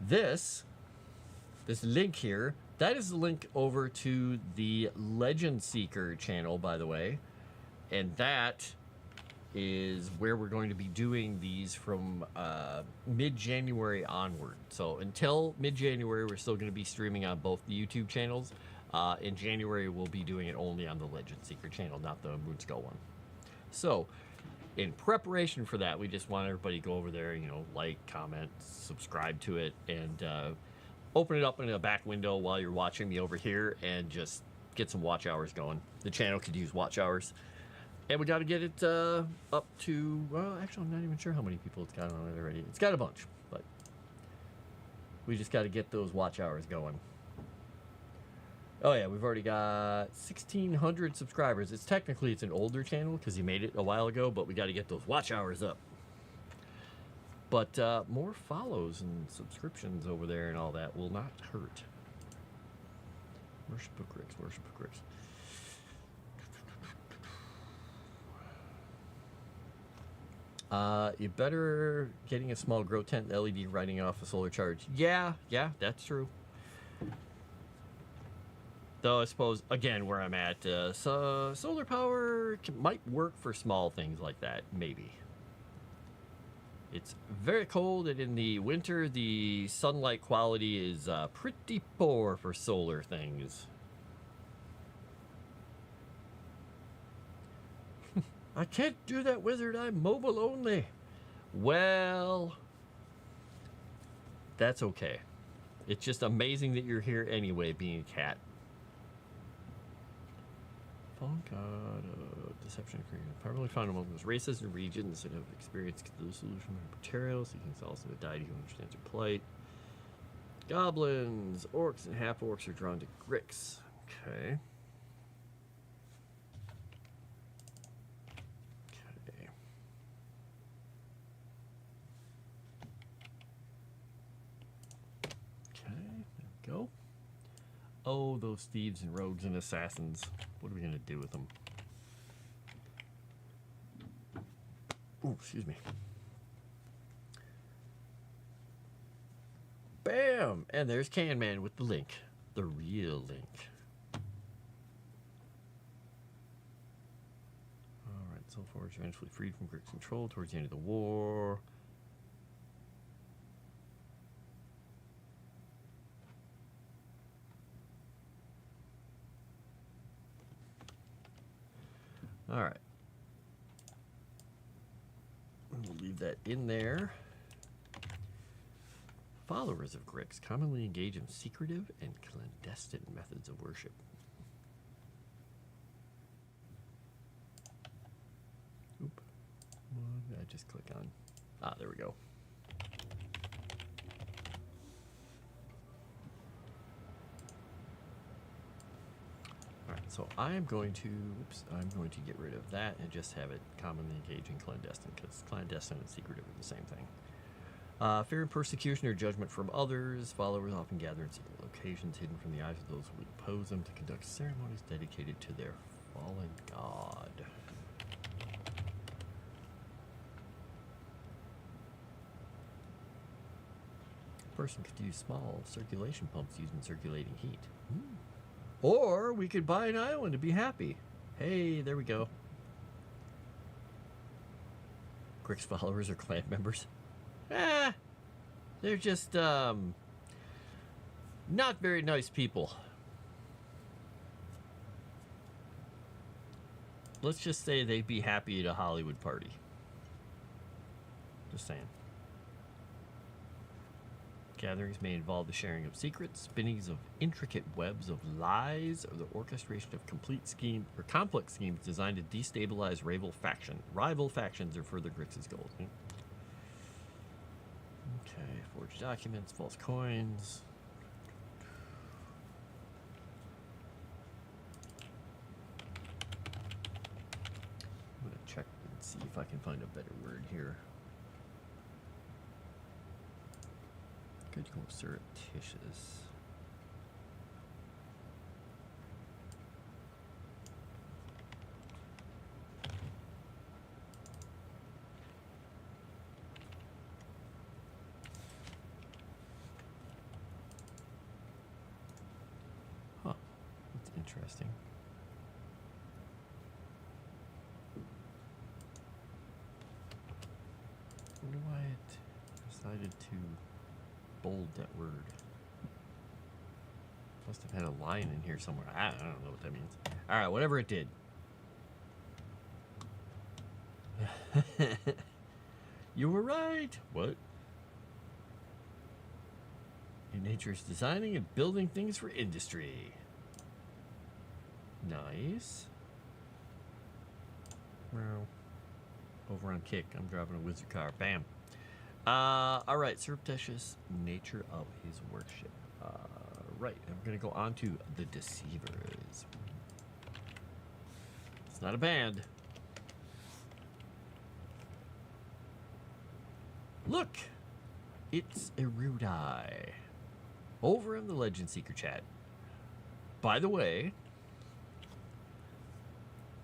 This link here, that is the link over to the Legend Seeker channel, by the way. And that is where we're going to be doing these from mid-January onward. So until mid-January, we're still going to be streaming on both the YouTube channels. In January, we'll be doing it only on the Legend Seeker channel, not the Moonskull one. So, in preparation for that, we just want everybody to go over there, you know, like, comment, subscribe to it, and open it up in a back window while you're watching me over here and just get some watch hours going. The channel could use watch hours. And we got to get it up to, well, actually, I'm not even sure how many people it's got on it already. It's got a bunch, but we just got to get those watch hours going. Oh yeah, we've already got 1,600 subscribers. It's technically, it's an older channel because he made it a while ago, but we got to get those watch hours up. But more follows and subscriptions over there and all that will not hurt. Worship of Grix, worship of Grix. You better getting a small grow tent LED riding off a solar charge. Yeah, that's true. Though I suppose, again, where I'm at, so solar power might work for small things like that, maybe. It's very cold, and in the winter, the sunlight quality is pretty poor for solar things. I can't do that, wizard. I'm mobile only. Well, that's okay. It's just amazing that you're here anyway, being a cat. Fallen God, deception, primarily found among those races and regions that have experienced the solution of material, seeking solace in a deity who understands your plight. Goblins, orcs, and half-orcs are drawn to Grix. Okay. Okay. Okay, there we go. Oh, those thieves and rogues and assassins. What are we going to do with them? Ooh, excuse me. Bam! And there's Can Man with the link. The real link. Alright, so far it's eventually freed from Grix control towards the end of the war. All right. We'll leave that in there. Followers of Grix commonly engage in secretive and clandestine methods of worship. Oop. What did I just click on? Ah, there we go. So I'm going to, get rid of that and just have it commonly engage in clandestine, because clandestine and secretive are the same thing. Fear and persecution or judgment from others. Followers often gather in secret locations hidden from the eyes of those who oppose them to conduct ceremonies dedicated to their fallen god. A person could use small circulation pumps using circulating heat. Or we could buy an island to be happy. Hey, there we go. Grix followers or clan members. They're just, not very nice people. Let's just say they'd be happy at a Hollywood party. Just saying. Gatherings may involve the sharing of secrets, spinnings of intricate webs of lies, or the orchestration of complete scheme or complex schemes designed to destabilize rival factions or further Grix's goals. Okay, forged documents, false coins. I'm gonna check and see if I can find a better word here. Could go surreptitious. Huh. That's interesting. I wonder why it decided to bold that word. Must have had a line in here somewhere. I don't know what that means. Alright, whatever it did. You were right. What? In nature's designing and building things for industry. Nice. Well, over on Kick, I'm driving a wizard car. Bam. All right, surreptitious nature of his worship. Right, I'm gonna go on to the Deceivers. It's not a band. Look, it's Erudi. Over in the Legend Seeker chat. By the way,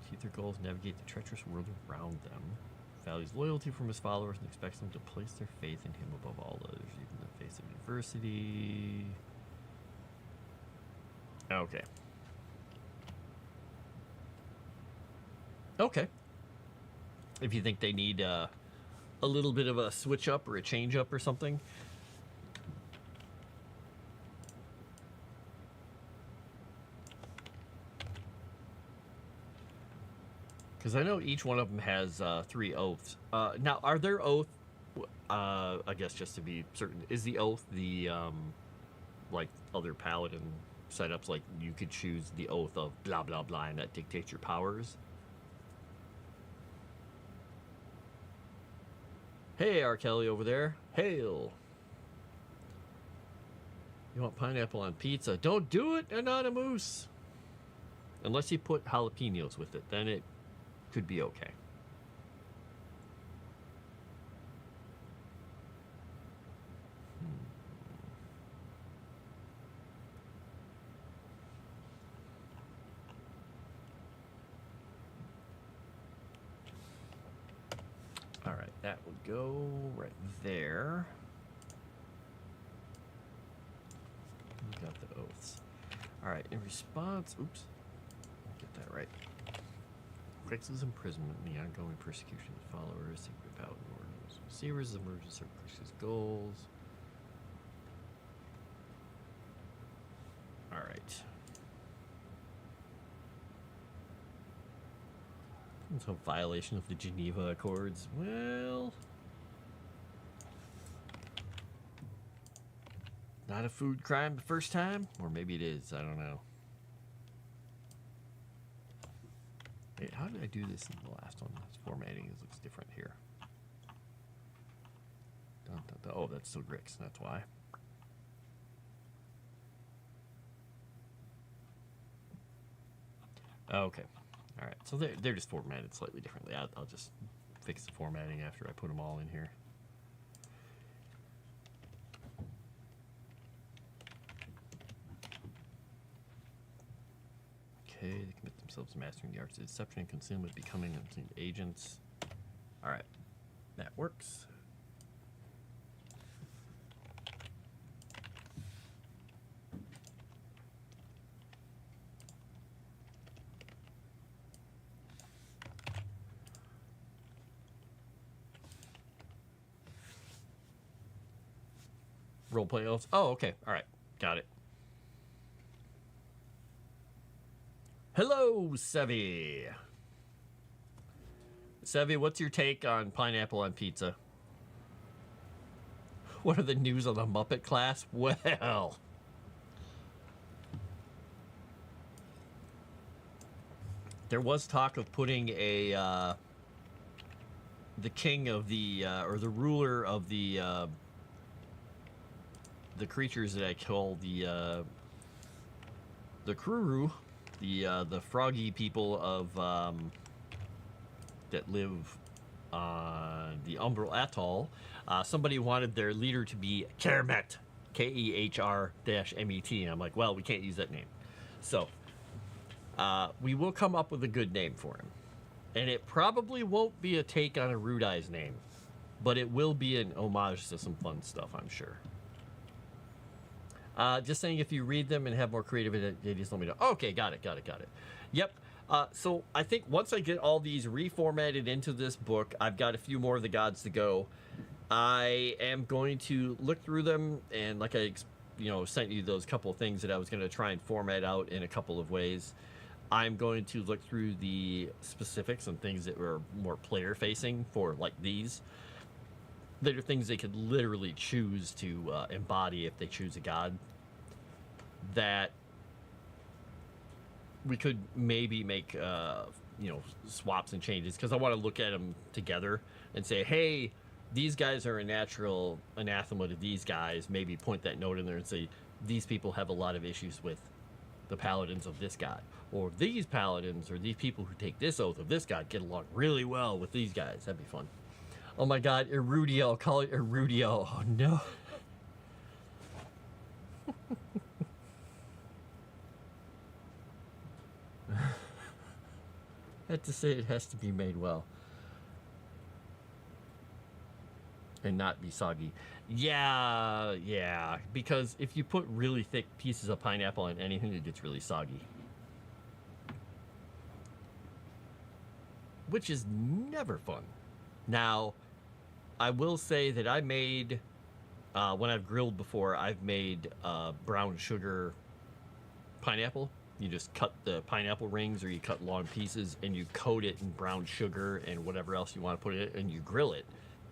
achieve their goals, navigate the treacherous world around them. Values loyalty from his followers and expects them to place their faith in him above all others, even in the face of adversity. Okay. Okay. If you think they need a little bit of a switch up or a change up or something. Because I know each one of them has 3 oaths. Now, are there oath? I guess just to be certain, is the oath the like other paladin setups? Like you could choose the oath of blah blah blah, and that dictates your powers. Hey, R. Kelly over there. Hail. You want pineapple on pizza? Don't do it, Anonymous. Unless you put jalapenos with it, then it could be okay. All right, that would go right there. We got the oaths. All right, in response, oops, get that right. Crix's imprisonment and the ongoing persecution of followers, secret paladin orders, receivers, emergence of Crix's goals. All right. So violation of the Geneva Accords. Well, not a food crime the first time, or maybe it is. I don't know. Wait, how did I do this in the last one? This formatting looks different here. Dun, dun, dun. Oh, that's still Grix. That's why. Okay. All right. So they're just formatted slightly differently. I'll just fix the formatting after I put them all in here. Okay, they commit themselves to mastering the arts of deception and concealment, becoming unseen agents. All right, that works. Roleplay oaths. Oh, okay. All right, got it. Hello, Sevi. Sevi, what's your take on pineapple on pizza? What are the news on the Muppet class? Well, there was talk of putting a the king of the or the ruler of the creatures that I call the Kruru, the froggy people of that live on the Umbral Atoll. Somebody wanted their leader to be Kermet, Kehr-Met, and I'm like, well, we can't use that name. So we will come up with a good name for him, and it probably won't be a take on Erudi's name, but it will be an homage to some fun stuff, I'm sure. Just saying, if you read them and have more creative ideas, let me know. Okay, got it. Yep. So I think once I get all these reformatted into this book, I've got a few more of the gods to go. I am going to look through them, and like I, sent you those couple of things that I was going to try and format out in a couple of ways. I'm going to look through the specifics and things that were more player-facing for like these. that are things they could literally choose to embody if they choose a god, that we could maybe make swaps and changes, because I want to look at them together and say, hey, these guys are a natural anathema to these guys. Maybe point that note in there and say, these people have a lot of issues with the paladins of this god, or these paladins or these people who take this oath of this god get along really well with these guys. That'd be fun. Oh my god, Erudi, I'll call it Erudio. Oh no. I had to say it has to be made well. And not be soggy. Yeah, because if you put really thick pieces of pineapple on anything, it gets really soggy. Which is never fun. Now, I will say that I made, when I've grilled before, I've made brown sugar pineapple. You just cut the pineapple rings, or you cut long pieces, and you coat it in brown sugar and whatever else you want to put in it, and you grill it.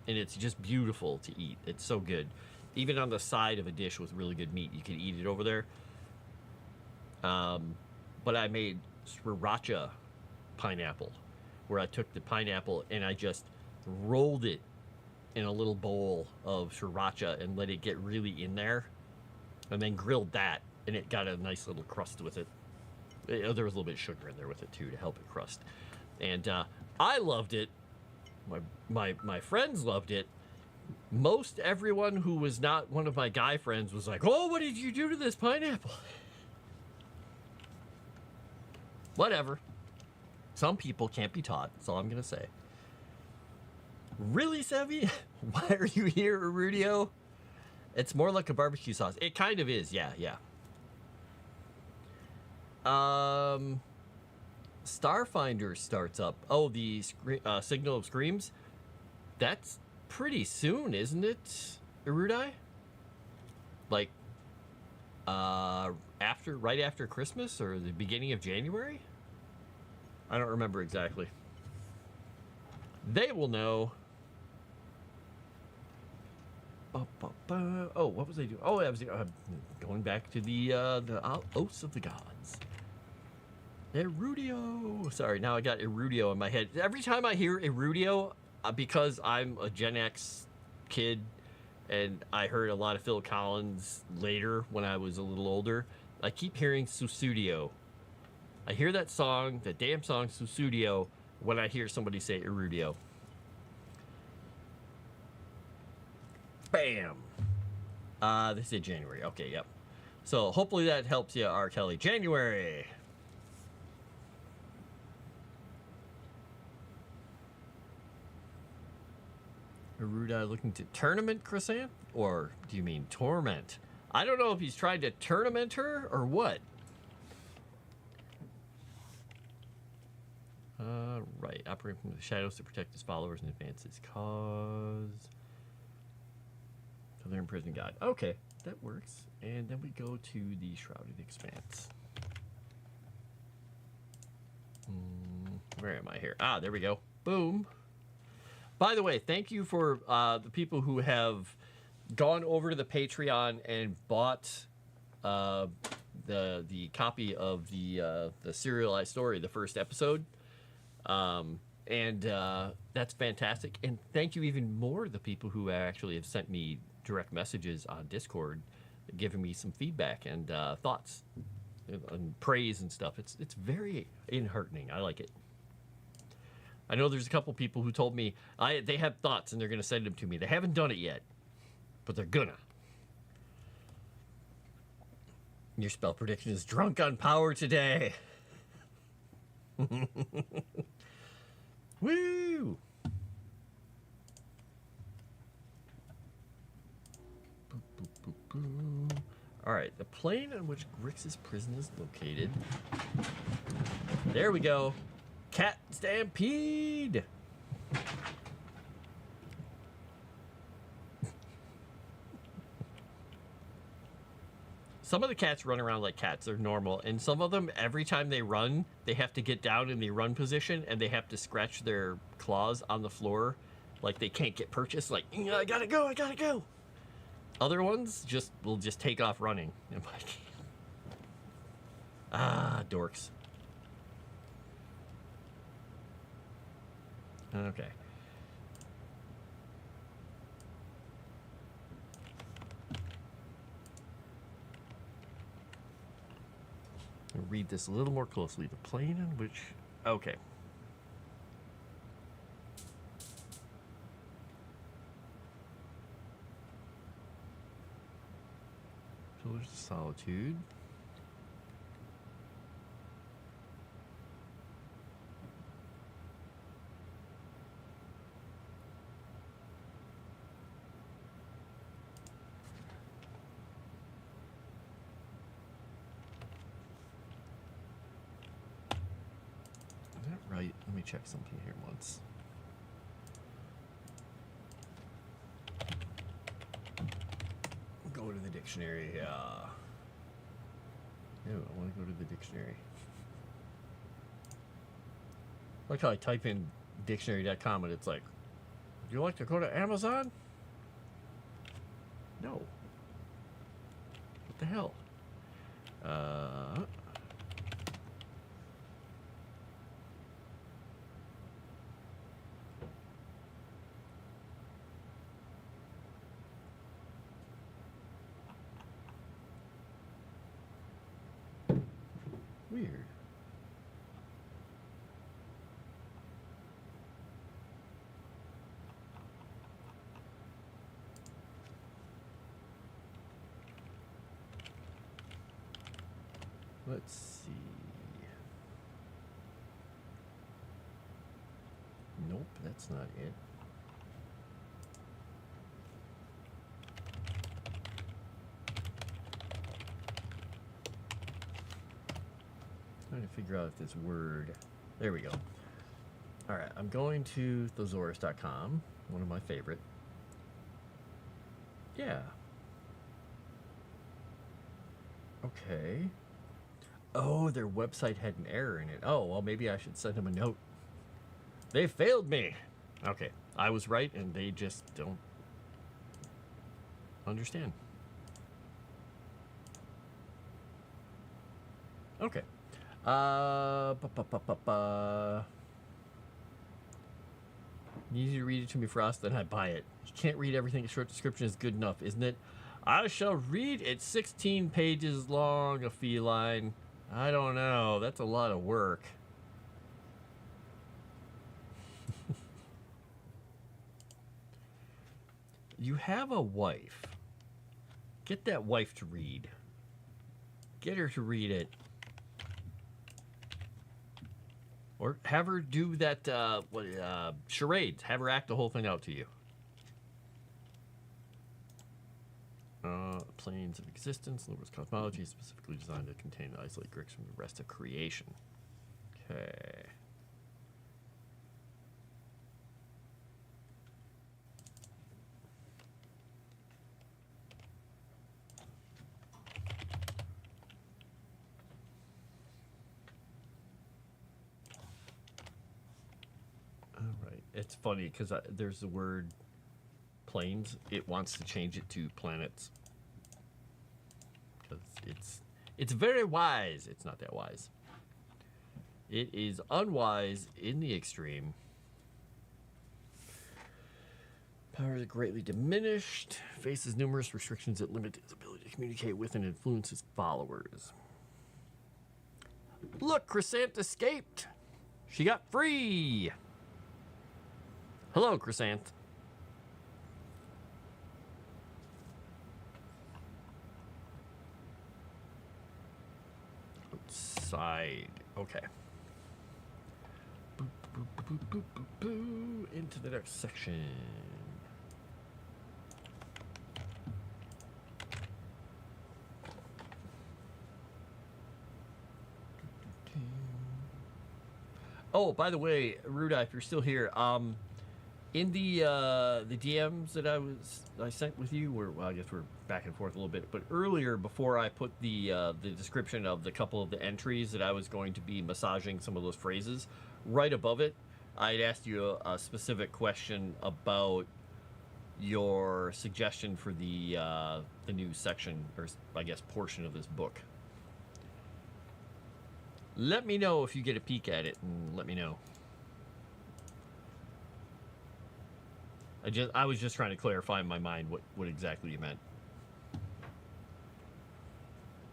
And it's just beautiful to eat. It's so good. Even on the side of a dish with really good meat, you can eat it over there. But I made sriracha pineapple, where I took the pineapple and I just rolled it in a little bowl of sriracha and let it get really in there, and then grilled that, and it got a nice little crust with it. There was a little bit of sugar in there with it too to help it crust. And I loved it. My friends loved it. Most everyone who was not one of my guy friends was like, oh, what did you do to this pineapple? Whatever. Some people can't be taught. That's all I'm going to say. Really, Sevy? Why are you here, Erudio? It's more like a barbecue sauce. It kind of is, yeah. Starfinder starts up. Oh, the Signal of Screams? That's pretty soon, isn't it, Erudi? Like, right after Christmas, or the beginning of January? I don't remember exactly. They will know. Oh, what was I doing? Oh, I was going back to the oaths of the gods. Erudio. Sorry, now I got Erudio in my head. Every time I hear Erudio, because I'm a Gen X kid, and I heard a lot of Phil Collins later when I was a little older, I keep hearing Susudio. I hear that song, that damn song Susudio, when I hear somebody say Erudio. Bam! This is January. Okay, yep. So hopefully that helps you, R. Kelly. January! Erudi looking to tournament Chrysanth? Or do you mean torment? I don't know if he's trying to tournament her or what. Right. Operating from the shadows to protect his followers and advance his cause. So they're imprisoned God. Okay, that works. And then we go to the Shrouded Expanse. Where am I here? Ah, there we go. Boom. By the way, thank you for the people who have gone over to the Patreon and bought the copy of the serialized story, the first episode. That's fantastic. And thank you even more to the people who actually have sent me direct messages on Discord, giving me some feedback and thoughts and praise and stuff. It's very enheartening. I like it. I know there's a couple people who told me they have thoughts and they're going to send them to me. They haven't done it yet, but they're gonna. Your spell prediction is drunk on power today. Woo! All right, the plane on which Grix's prison is located. There we go. Cat Stampede! Some of the cats run around like cats. They're normal. And some of them, every time they run, they have to get down in the run position and they have to scratch their claws on the floor like they can't get purchased. Like, I gotta go, I gotta go. Other ones will just take off running. I'm like, dorks. Okay. I'll read this a little more closely. The plane in which... Okay. Pillars of Solitude. Is that right? Let me check something here once. Go to the dictionary. No, I want to go to the dictionary. Like how I type in dictionary.com and it's like, would you like to go to Amazon? No. What the hell? Weird. Let's see. Nope, that's not it. Trying to figure out if this word... There we go. All right, I'm going to thesaurus.com, one of my favorite. Yeah. Okay. Oh, their website had an error in it. Oh, well, maybe I should send them a note. They failed me. Okay, I was right, and they just don't understand. Okay. You need to read it to me, Frost, then I buy it. You can't read everything. A short description is good enough, isn't it? I shall read it. 16 pages long, a feline. I don't know. That's a lot of work. You have a wife. Get that wife to read. Get her to read it. Or have her do that charades. Have her act the whole thing out to you. Planes of existence. Lewis cosmology is specifically designed to contain and isolate Greeks from the rest of creation. Okay. All right. It's funny because there's the word planes. It wants to change it to planets. It's very wise. It's not that wise. It is unwise in the extreme. Powers are greatly diminished. Faces numerous restrictions that limit his ability to communicate with and influence his followers. Look, Chrysant escaped. She got free. Hello, Chrysant. Outside. Okay. Boop, boop, boop, boop, boop, boop. Into the next section. Oh, by the way, Ruda, if you're still here, in the DMs that I sent with you, well, I guess we're back and forth a little bit, but earlier, before I put the description of the couple of the entries that I was going to be massaging some of those phrases, right above it, I'd asked you a specific question about your suggestion for the new section, or I guess portion of this book. Let me know if you get a peek at it, and let me know. I was just trying to clarify in my mind what exactly you meant.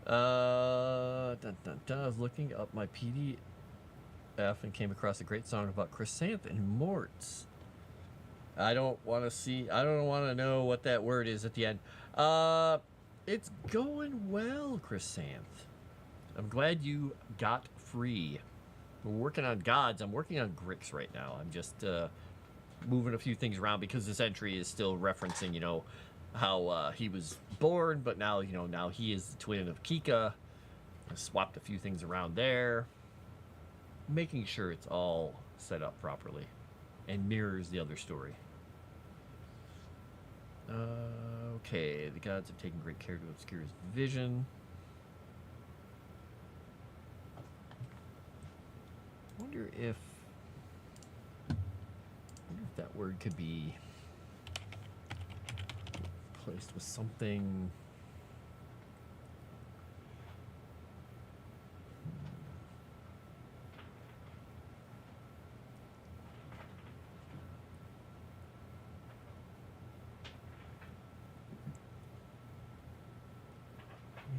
I was looking up my PDF and came across a great song about Chrysanth and Morts. I don't want to know what that word is at the end. It's going well, Chrysanth. I'm glad you got free. We're working on gods. I'm working on Grix right now. I'm just moving a few things around because this entry is still referencing, how he was born, but now, now he is the twin of Kika. I swapped a few things around there, making sure it's all set up properly and mirrors the other story. Okay, the gods have taken great care to obscure his vision. I wonder if that word could be replaced with something.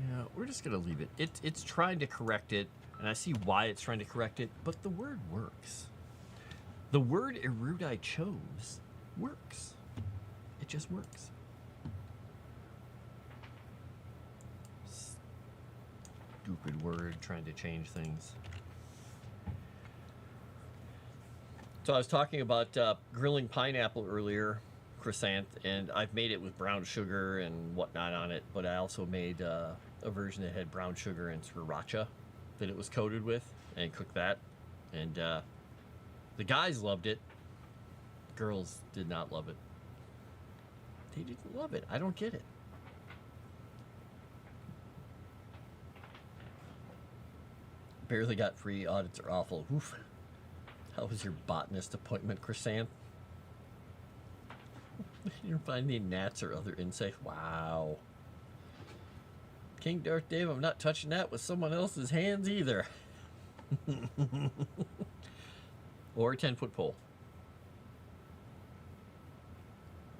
Yeah, we're just gonna leave it. It's trying to correct it, and I see why it's trying to correct it, but the word works. The word Erudi I chose works. It just works. Stupid word trying to change things. So I was talking about grilling pineapple earlier, Chrysanth, and I've made it with brown sugar and whatnot on it, but I also made a version that had brown sugar and sriracha that it was coated with, and cooked that. And the guys loved it. Girls did not love it. They didn't love it. I don't get it. Barely got free. Audits are awful. Oof. How was your botanist appointment, Chrysanth? You don't find any gnats or other insects? Wow. King Darth Dave, I'm not touching that with someone else's hands either. Or a 10-foot pole.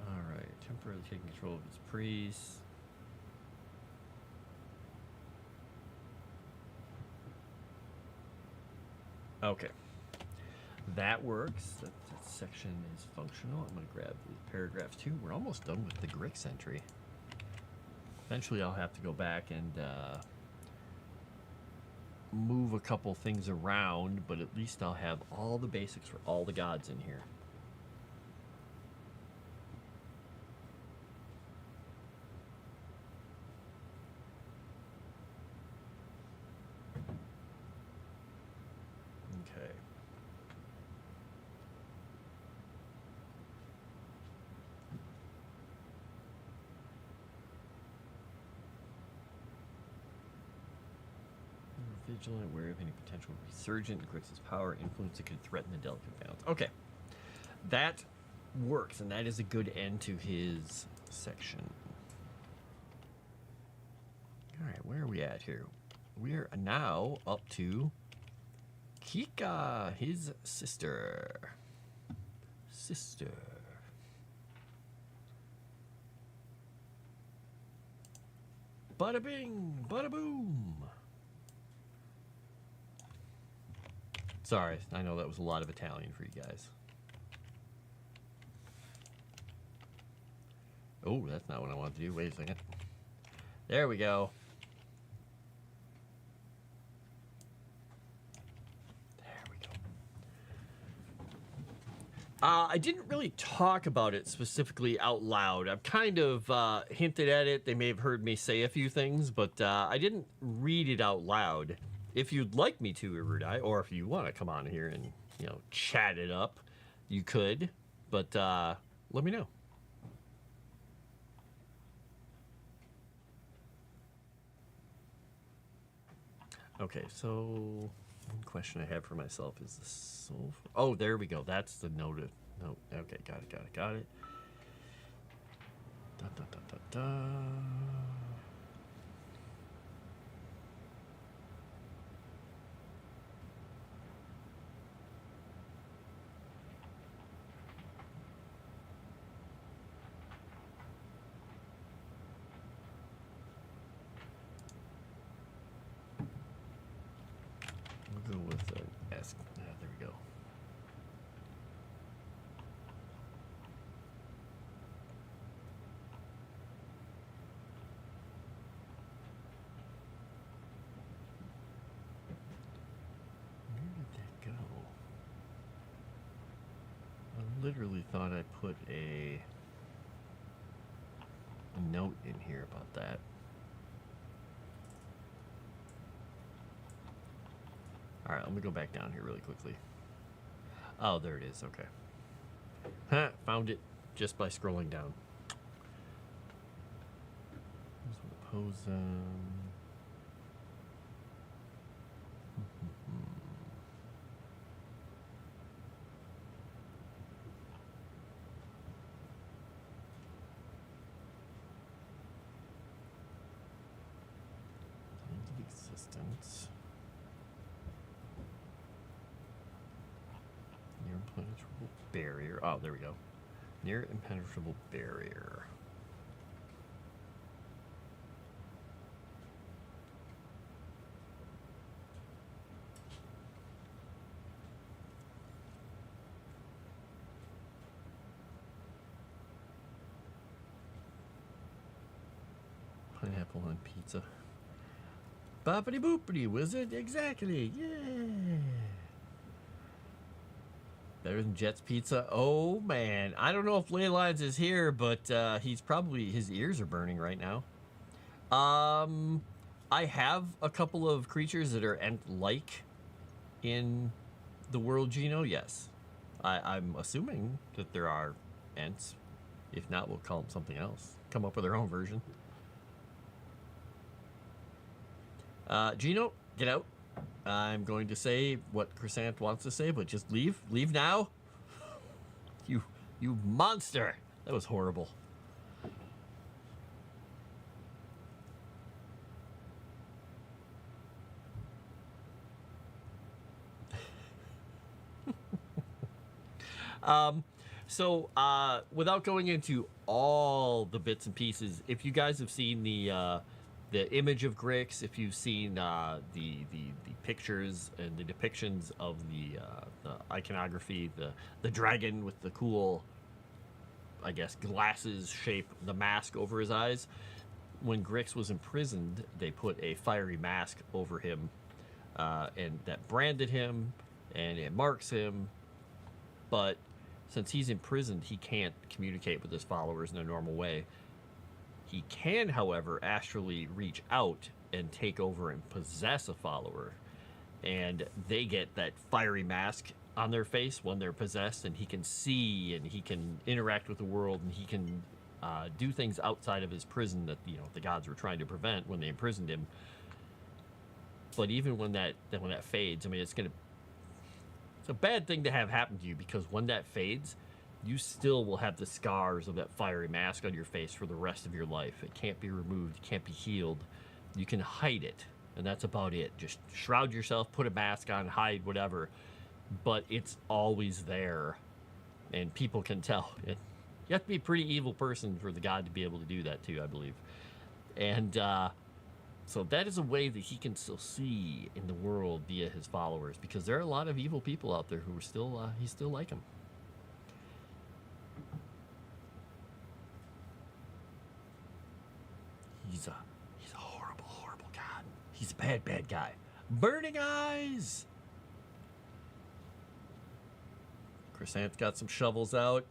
Alright, temporarily taking control of his priests. Okay. That works. That section is functional. I'm going to grab these paragraphs too. We're almost done with the Grix entry. Eventually I'll have to go back and move a couple things around, but at least I'll have all the basics for all the gods in here. Okay. Vigilant, aware of any potential resurgent Grix's power influence that could threaten the delicate balance. Okay. That works, and that is a good end to his section. Alright, where are we at here? We're now up to Kika, his sister. Bada bing, bada boom. Sorry, I know that was a lot of Italian for you guys. Oh, that's not what I wanted to do. Wait a second. There we go. There we go. I didn't really talk about it specifically out loud. I've kind of hinted at it. They may have heard me say a few things, but I didn't read it out loud. If you'd like me to, Erudi, or if you want to come on here and, chat it up, you could. But let me know. Okay, so One question I have for myself is the soul. Oh, there we go. That's the noted. No, okay, got it. Da, da, da, da, da. We'll go with an S. There we go. Where did that go? I literally thought I put a note in here about that. All right, let me go back down here really quickly. Oh, there it is. Okay. Huh, found it just by scrolling down. Pose. Planes of existence. Near impenetrable barrier. Oh, there we go. Near impenetrable barrier. Pineapple on pizza. Boppity boopity, wizard, exactly. Yeah. Better than Jet's Pizza. Oh man, I don't know if Leylines is here, but he's probably, his ears are burning right now. I have a couple of creatures that are Ent-like in the world Geno. Yes, I'm assuming that there are Ents. If not, we'll call them something else. Come up with our own version. Geno, get out. I'm going to say what Chrysant wants to say, but just leave. Leave now. You monster. That was horrible. So without going into all the bits and pieces, if you guys have seen the image of Grix, if you've seen the pictures and the depictions of the iconography, the dragon with the cool, I guess, glasses shape, the mask over his eyes. When Grix was imprisoned, they put a fiery mask over him, and that branded him, and it marks him. But since he's imprisoned, he can't communicate with his followers in a normal way. He can, however, astrally reach out and take over and possess a follower. And they get that fiery mask on their face when they're possessed, and he can see and he can interact with the world, and he can do things outside of his prison that the gods were trying to prevent when they imprisoned him. But even when that fades, I mean, it's a bad thing to have happen to you, because when that fades, you still will have the scars of that fiery mask on your face for the rest of your life. It can't be removed. It can't be healed. You can hide it, and that's about it. Just shroud yourself, put a mask on, hide, whatever. But it's always there, and people can tell. You have to be a pretty evil person for the god to be able to do that too, I believe. And so that is a way that he can still see in the world via his followers, because there are a lot of evil people out there who are still, he still like him. He's a horrible, horrible god. He's a bad, bad guy. Burning eyes! Chrysant's got some shovels out.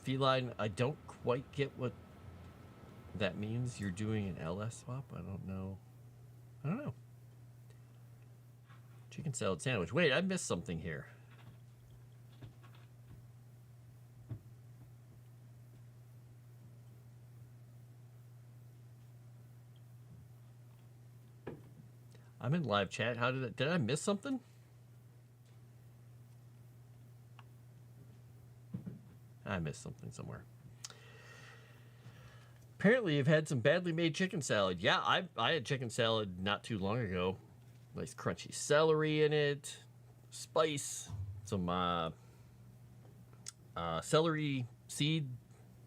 Feline, I don't quite get what that means. You're doing an LS swap? I don't know. Chicken salad sandwich. Wait, I missed something here. I'm in live chat. How did I miss something? I missed something somewhere. Apparently, you've had some badly made chicken salad. Yeah, I had chicken salad not too long ago. Nice crunchy celery in it, spice, some celery seed,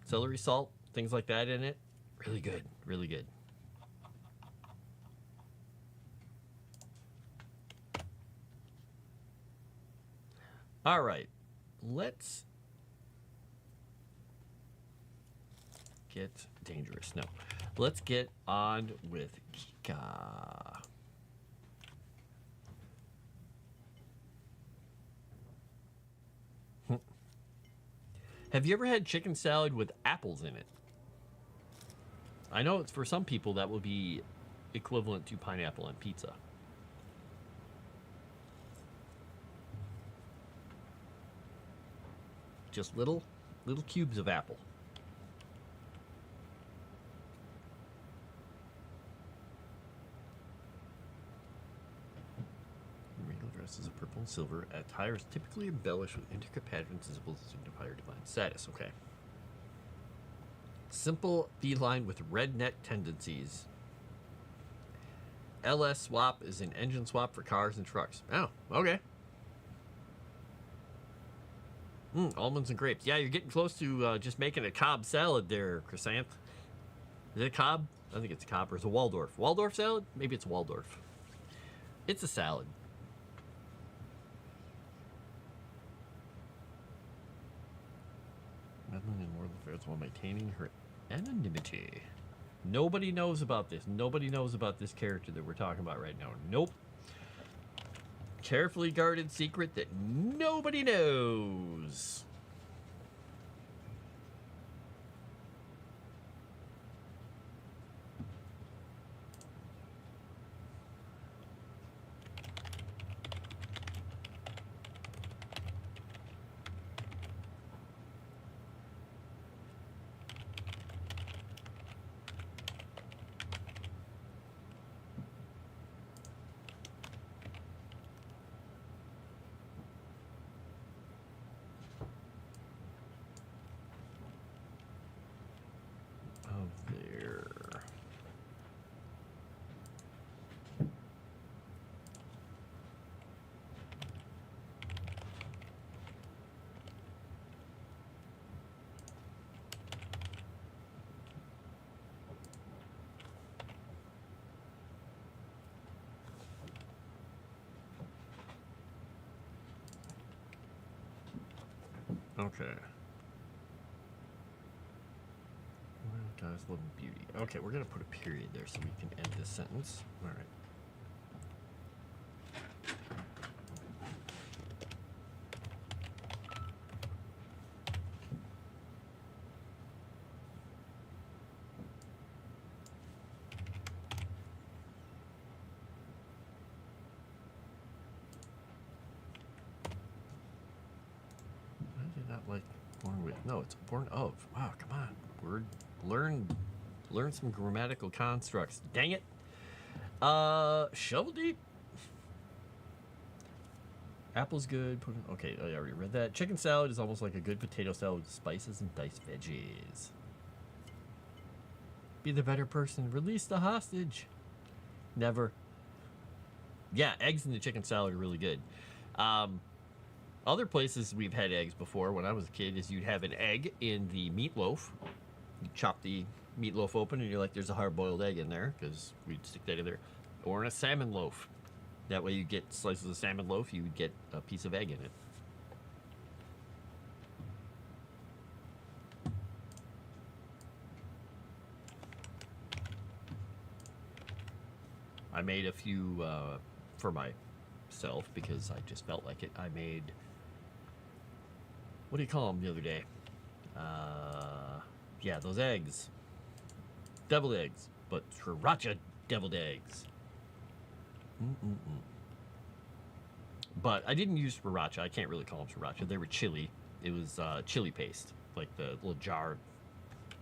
celery salt, things like that in it. Really good, really good. All right, let's get dangerous. No, let's get on with Geeka. Have you ever had chicken salad with apples in it? I know it's for some people that will be equivalent to pineapple on pizza. Just little cubes of apple. Regal dresses of purple and silver. Attires typically embellished with intricate patterns visible to signify her divine status. Okay. Simple feline with redneck tendencies. LS swap is an engine swap for cars and trucks. Oh, okay. Almonds and grapes. Yeah, you're getting close to just making a Cobb salad there, Chrysanth. Is it Cobb? I think it's Cobb, or it's a Waldorf. Waldorf salad? Maybe it's Waldorf. It's a salad. Madeline in world affairs while maintaining her anonymity. Nobody knows about this. Nobody knows about this character that we're talking about right now. Nope. Carefully guarded secret that nobody knows. Okay. Well, guys, love and beauty. Okay, we're gonna put a period there so we can end this sentence. All right. I did not like born with. No, it's born of. Wow, come on. Word. Learn some grammatical constructs. Dang it. Shovel deep. Apple's good. Okay, I already read that. Chicken salad is almost like a good potato salad with spices and diced veggies. Be the better person. Release the hostage. Never. Yeah, eggs in the chicken salad are really good. Other places we've had eggs before when I was a kid is you'd have an egg in the meatloaf. You chop the meatloaf open and you're like, there's a hard-boiled egg in there because we'd stick that in there. Or in a salmon loaf. That way you get slices of salmon loaf, you would get a piece of egg in it. I made a few for myself because I just felt like it. I made, what do you call them the other day? Yeah, those eggs. Deviled eggs, but sriracha deviled eggs. But I didn't use sriracha. I can't really call them sriracha. They were chili. It was chili paste, like the little jar,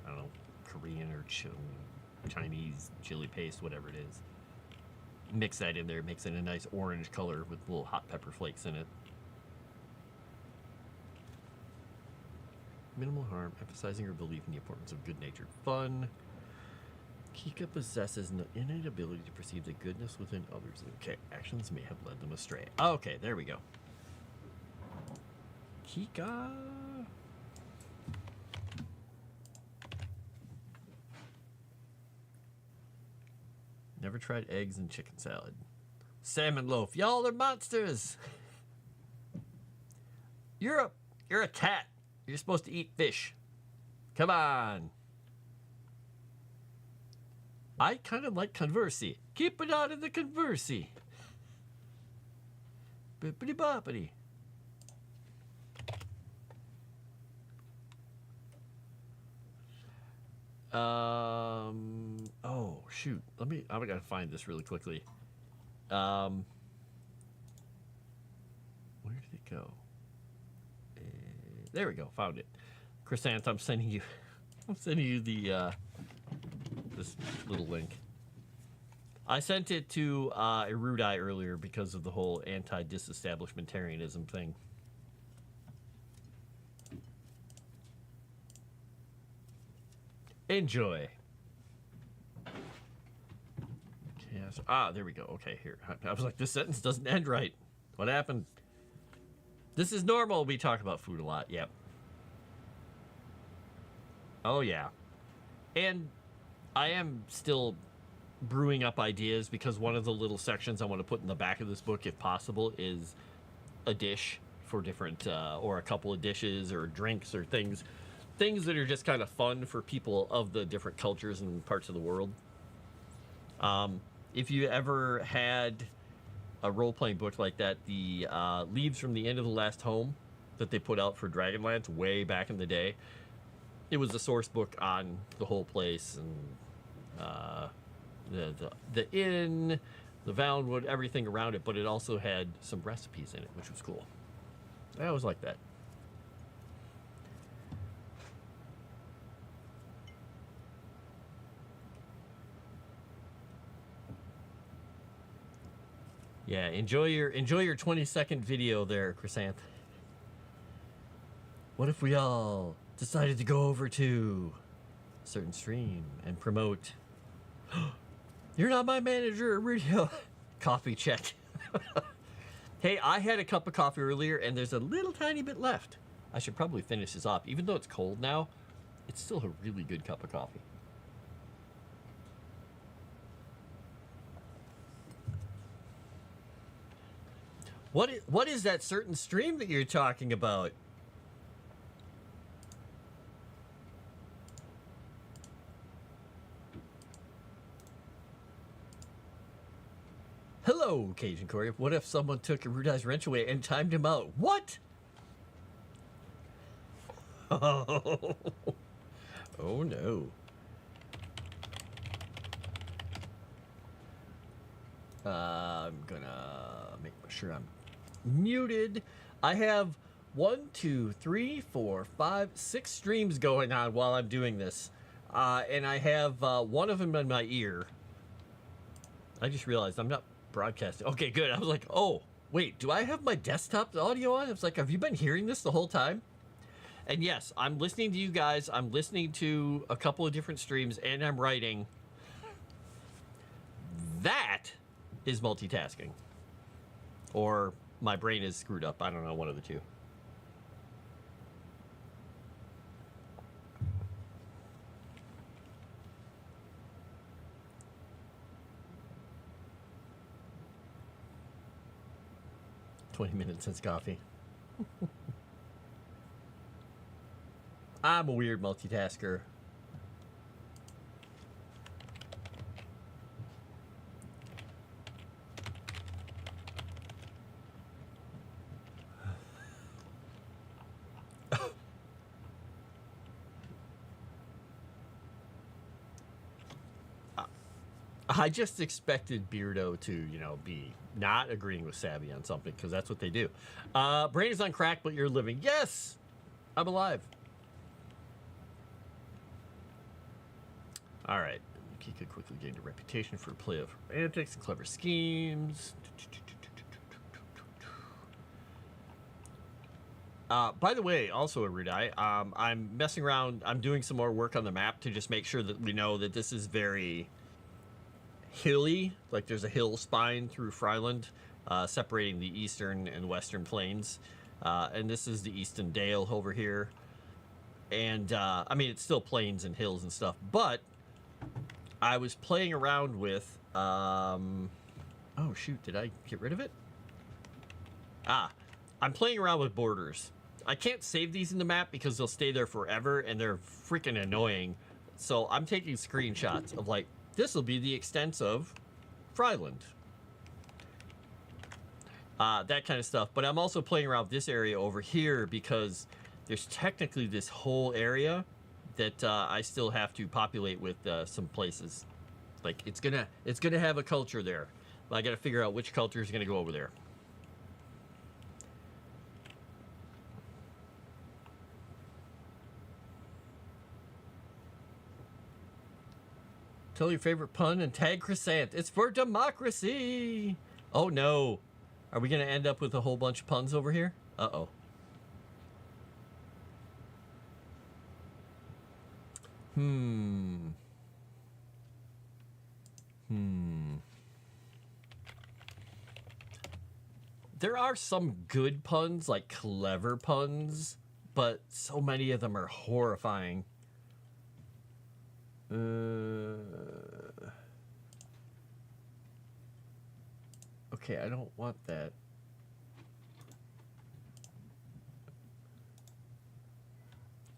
I don't know, Korean or Chinese chili paste, whatever it is. Mix that in there, makes it a nice orange color with little hot pepper flakes in it. Minimal harm, emphasizing her belief in the importance of good-natured fun. Kika possesses an innate ability to perceive the goodness within others. Okay, actions may have led them astray. Okay, there we go. Kika. Never tried eggs and chicken salad. Salmon loaf. Y'all are monsters. You're a cat. You're supposed to eat fish. Come on. I kind of like conversy. Keep it out of the conversy. Bippity boppity. Oh shoot. I gotta find this really quickly. Where did it go? There we go. Found it. Chrysanth, I'm sending you the this little link. I sent it to Erudi earlier because of the whole anti-disestablishmentarianism thing. Enjoy. Chaos. There we go. Okay, here. I was like, this sentence doesn't end right. What happened? This is normal. We talk about food a lot. Yep. Oh, yeah. And I am still brewing up ideas because one of the little sections I want to put in the back of this book, if possible, is a dish for different, or a couple of dishes or drinks or things that are just kind of fun for people of the different cultures and parts of the world. If you ever had a role-playing book like that, the Leaves from the End of the Last Home that they put out for Dragonlance way back in the day, it was a source book on the whole place and the inn, the Valenwood, everything around it, but it also had some recipes in it, which was cool. I always liked that. Yeah, enjoy your 20-second video there, Chrysanth. What if we all decided to go over to a certain stream and promote? You're not my manager, Erudi. Coffee check. Hey, I had a cup of coffee earlier, and there's a little tiny bit left. I should probably finish this off. Even though it's cold now, it's still a really good cup of coffee. What is that certain stream that you're talking about? Hello, Cajun Corey. What if someone took Erudi's wrench away and timed him out? What? Oh, oh no. I'm gonna make sure I'm muted. I have 1, 2, 3, 4, 5, 6 streams going on while I'm doing this. And I have one of them in my ear. I just realized I'm not broadcasting. Okay, good. I was like, oh, wait, do I have my desktop audio on? I was like, have you been hearing this the whole time? And yes, I'm listening to you guys. I'm listening to a couple of different streams, and I'm writing. That is multitasking. Or my brain is screwed up. I don't know, one of the two. "20 minutes since coffee." I'm a weird multitasker. I just expected Beardo to, be not agreeing with Savvy on something, because that's what they do. Brain is on crack, but you're living. Yes! I'm alive. All right. he could quickly gain a reputation for a play of antics and clever schemes. By the way, also Erudi, I'm messing around. I'm doing some more work on the map to just make sure that we know that this is very hilly. Like there's a hill spine through Fryland, separating the eastern and western plains. And this is the Easton Dale over here. And I mean, it's still plains and hills and stuff. But I was playing around with. Oh shoot! Did I get rid of it? I'm playing around with borders. I can't save these in the map because they'll stay there forever and they're freaking annoying. So I'm taking screenshots of like, this will be the extent of Fryland. That kind of stuff. But I'm also playing around with this area over here because there's technically this whole area that I still have to populate with some places. Like it's gonna have a culture there. But I gotta figure out which culture is gonna go over there. Tell your favorite pun and tag Crescent. It's for democracy. Oh no. Are we going to end up with a whole bunch of puns over here? Uh-oh. There are some good puns, like clever puns, but so many of them are horrifying. Okay, I don't want that.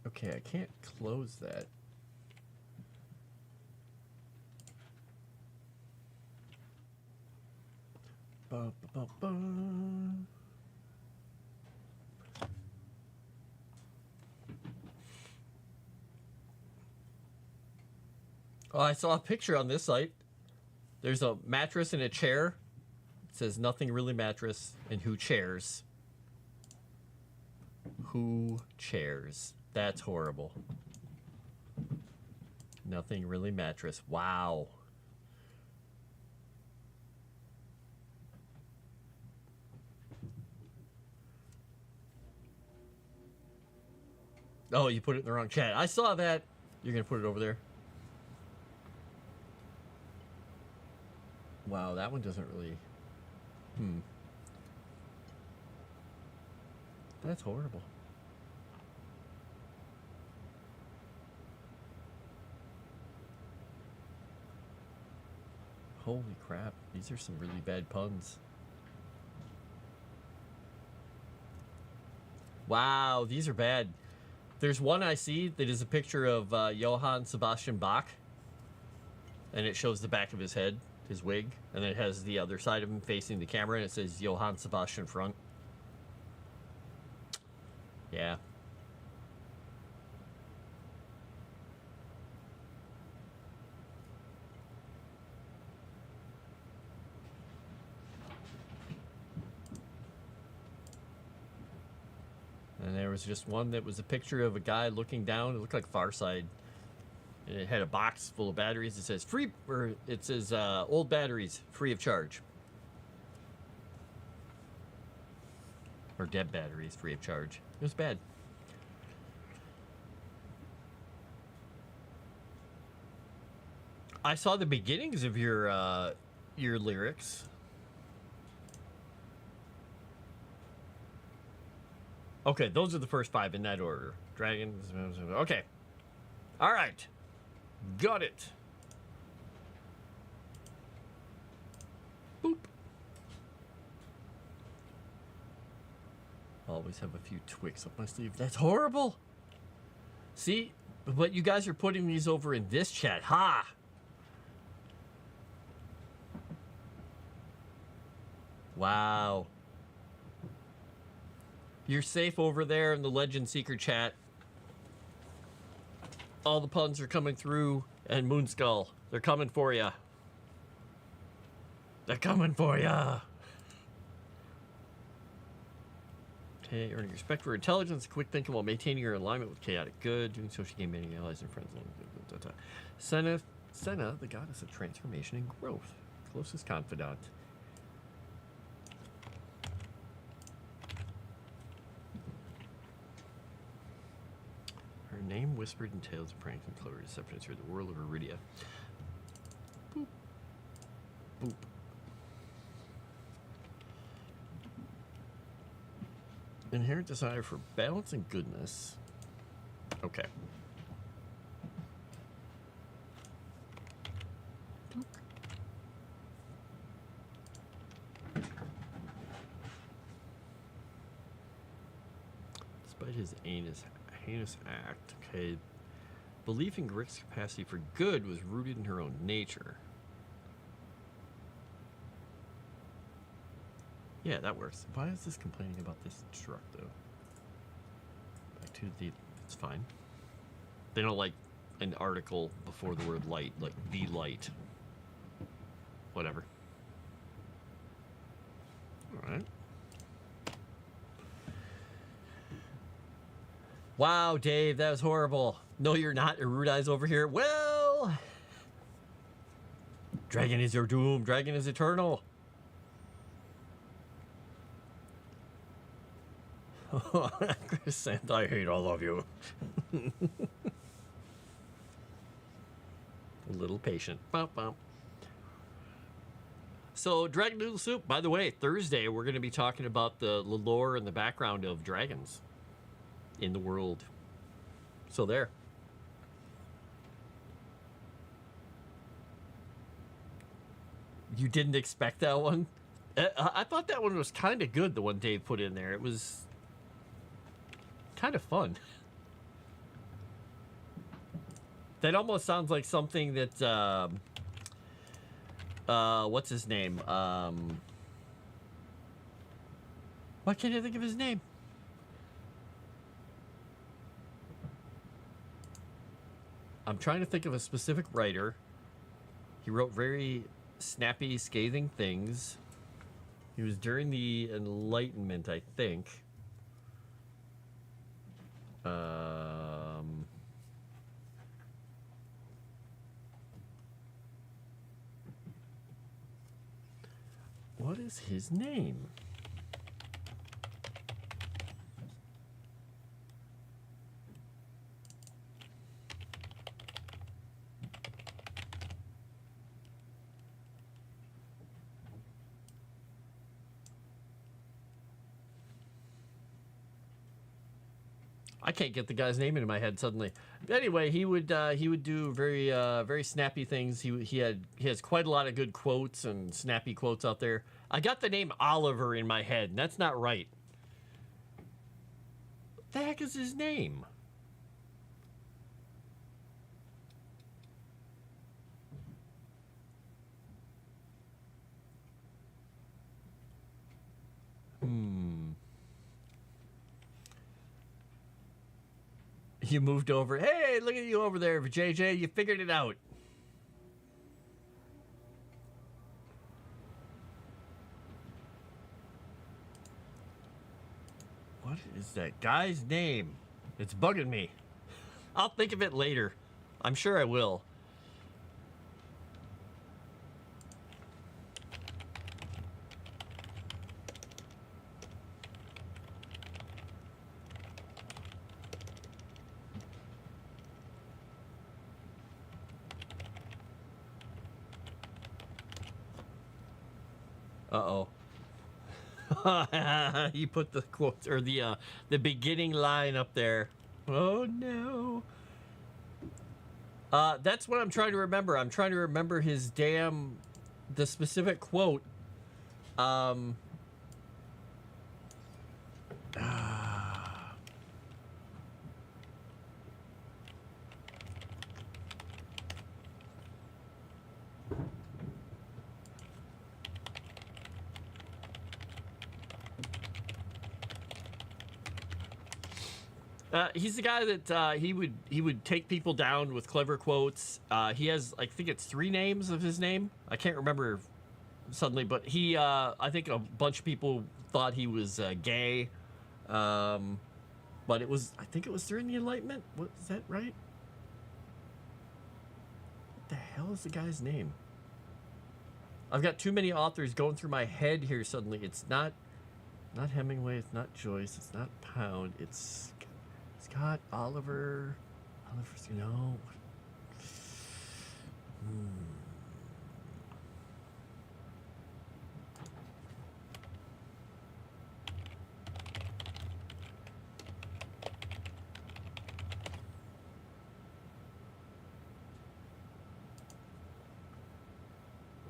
Okay, I can't close that. Ba, ba, ba, ba. Oh, I saw a picture on this site. There's a mattress and a chair. It says nothing really mattress and who chairs. Who chairs? That's horrible. Nothing really mattress. Wow. Oh, you put it in the wrong chat. I saw that. You're going to put it over there. Wow, that one doesn't really... That's horrible. Holy crap, these are some really bad puns. Wow, these are bad. There's one I see that is a picture of Johann Sebastian Bach. And it shows the back of his head, his wig. And then it has the other side of him facing the camera and it says Johann Sebastian front. Yeah. And there was just one that was a picture of a guy looking down. It looked like Far Side. And it had a box full of batteries. It says free, or it says old batteries, free of charge. Or dead batteries, free of charge. It was bad. I saw the beginnings of your lyrics. Okay, those are the first 5 in that order. Dragons. Okay. All right. Got it. Boop. Always have a few twigs up my sleeve. That's horrible. See? But you guys are putting these over in this chat. Ha! Wow. You're safe over there in the Legend Seeker chat. All the puns are coming through, and Moonskull, they're coming for ya. They're coming for ya. Okay, earning respect for intelligence, quick thinking while maintaining your alignment with chaotic good, doing social game, managing allies and friends. Senna, the goddess of transformation and growth. Closest confidant. Her name whispered in tales of pranks and clever deceptions through the world of Erudi. Boop. Boop. Inherent desire for balance and goodness. Okay. Despite his heinous act, okay, belief in Grick's capacity for good was rooted in her own nature. Yeah, that works. Why is this complaining about this truck, though? Back to the... It's fine. They don't like an article before the word light, like the light. Whatever. Alright. Wow, Dave, that was horrible. No, you're not. Erudi's over here. Well... Dragon is your doom. Dragon is eternal. Chris and I hate all of you. A little patient. Bump, bump. So, Dragon Noodle Soup, by the way, Thursday we're going to be talking about the lore and the background of dragons in the world. So there. You didn't expect that one? I thought that one was kind of good, the one Dave put in there. It was kind of fun. That almost sounds like something that, what's his name? Why can't I think of his name? I'm trying to think of a specific writer. He wrote very snappy, scathing things. He was during the Enlightenment, I think. What is his name? I can't get the guy's name into my head suddenly. Anyway, he would do very snappy things. He has quite a lot of good quotes and snappy quotes out there. I got the name Oliver in my head, and that's not right. What the heck is his name? You moved over. Hey, look at you over there, JJ. You figured it out. What is that guy's name? It's bugging me. I'll think of it later. I'm sure I will. Uh-oh. You put the quotes or the beginning line up there. Oh no. That's what I'm trying to remember. I'm trying to remember the specific quote. He's the guy that he would take people down with clever quotes. He has, I think it's 3 names of his name. I can't remember suddenly, but he I think a bunch of people thought he was gay, but I think it was during the Enlightenment. Is that right? the hell is the guy's name? I've got too many authors going through my head here suddenly. It's not Hemingway, it's not Joyce, it's not Pound, it's Scott, Oliver, you know.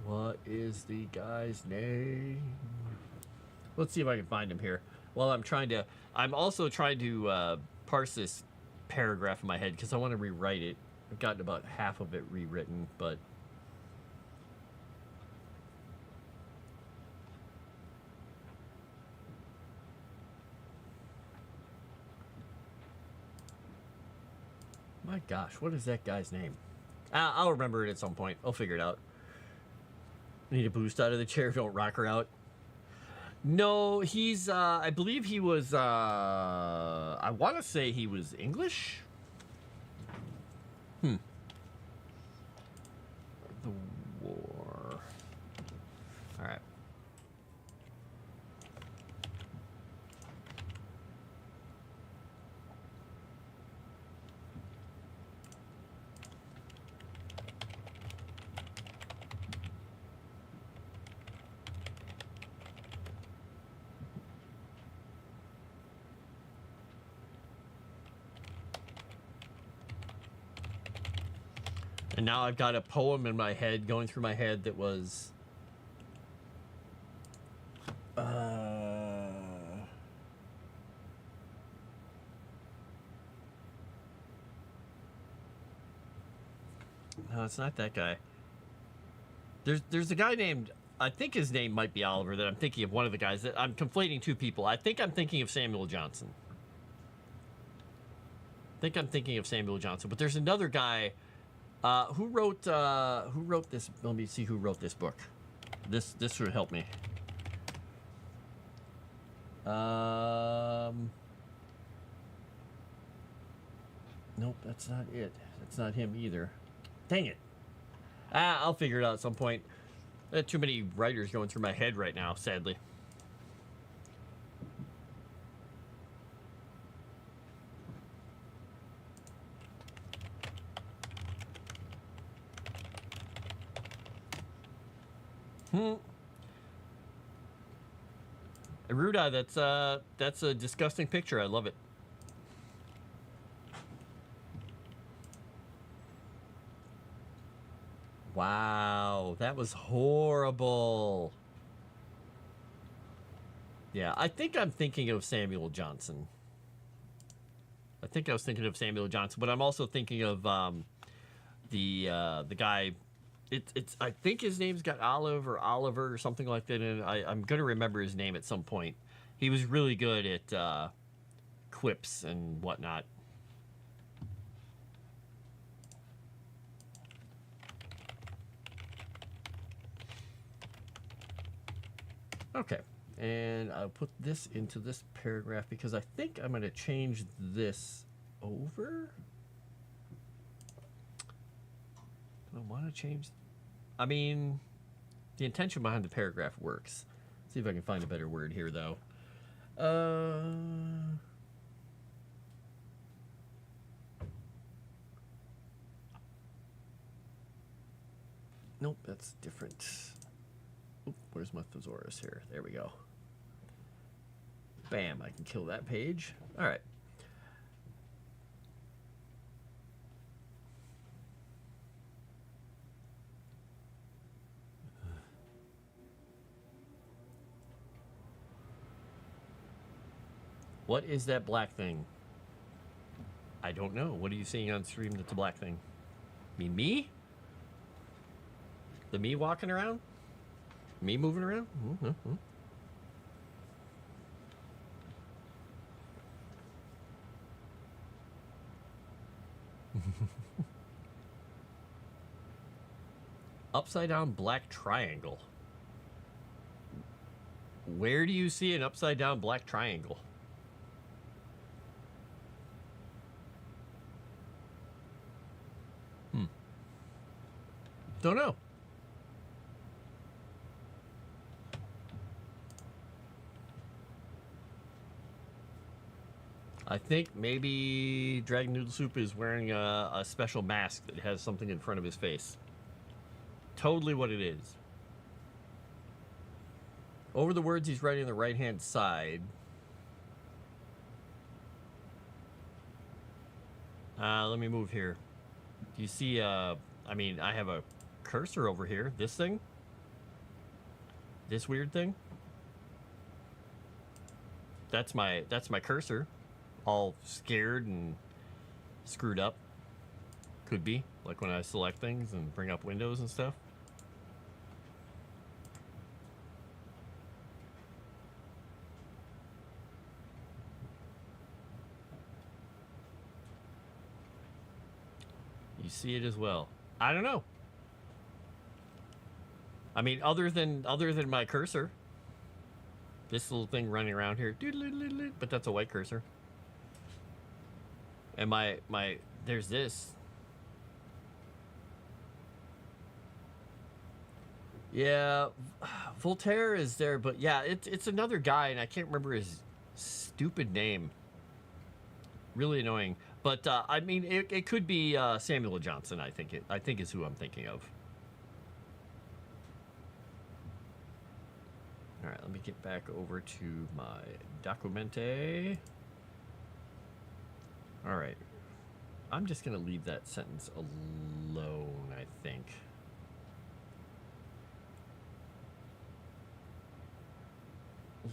What is the guy's name? Let's see if I can find him here. Well, I'm also trying to parse this paragraph in my head because I want to rewrite it. I've gotten about half of it rewritten, but my gosh, what is that guy's name? I'll remember it at some point. I'll figure it out. Need a boost out of the chair. Don't rock her out. No, he's, I believe he was, I want to say he was English. The war. All right. And now I've got a poem in my head, going through my head that was... No, it's not that guy. There's a guy named... I think his name might be Oliver, that I'm thinking of one of the guys. That I'm conflating two people. I think I'm thinking of Samuel Johnson. But there's another guy... who wrote this? Let me see who wrote this book. This would help me. Nope, that's not it. That's not him either. Dang it. I'll figure it out at some point. I have too many writers going through my head right now, sadly. Erudi, that's a disgusting picture. I love it. Wow, that was horrible. Yeah, I think I'm thinking of Samuel Johnson. I think I was thinking of Samuel Johnson, but I'm also thinking of the guy. It's I think his name's got Olive or Oliver or something like that, and I'm gonna remember his name at some point. He was really good at quips and whatnot. Okay, and I'll put this into this paragraph because I think I'm gonna change this over. Do I want to change? I mean, the intention behind the paragraph works. Let's see if I can find a better word here, though. Nope, that's different. Oop, where's my thesaurus here? There we go. Bam, I can kill that page. All right. What is that black thing? I don't know. What are you seeing on stream that's a black thing? Me? The me walking around? Me moving around? Mm-hmm. Upside down black triangle. Where do you see an upside down black triangle? Don't know. I think maybe Dragon Noodle Soup is wearing a special mask that has something in front of his face. Totally what it is. Over the words he's writing on the right-hand side. Let me move here. Do you see, I mean, I have a cursor over here. This thing? This weird thing? That's my cursor. All scared and screwed up. Could be, like when I select things and bring up windows and stuff. You see it as well. I don't know. I mean, other than my cursor, this little thing running around here, but that's a white cursor. And my there's this. Yeah, Voltaire is there, but yeah, it's another guy, and I can't remember his stupid name. Really annoying. But I mean, it could be Samuel L. Johnson. I think is who I'm thinking of. All right, let me get back over to my Documente. All right, I'm just gonna leave that sentence alone, I think.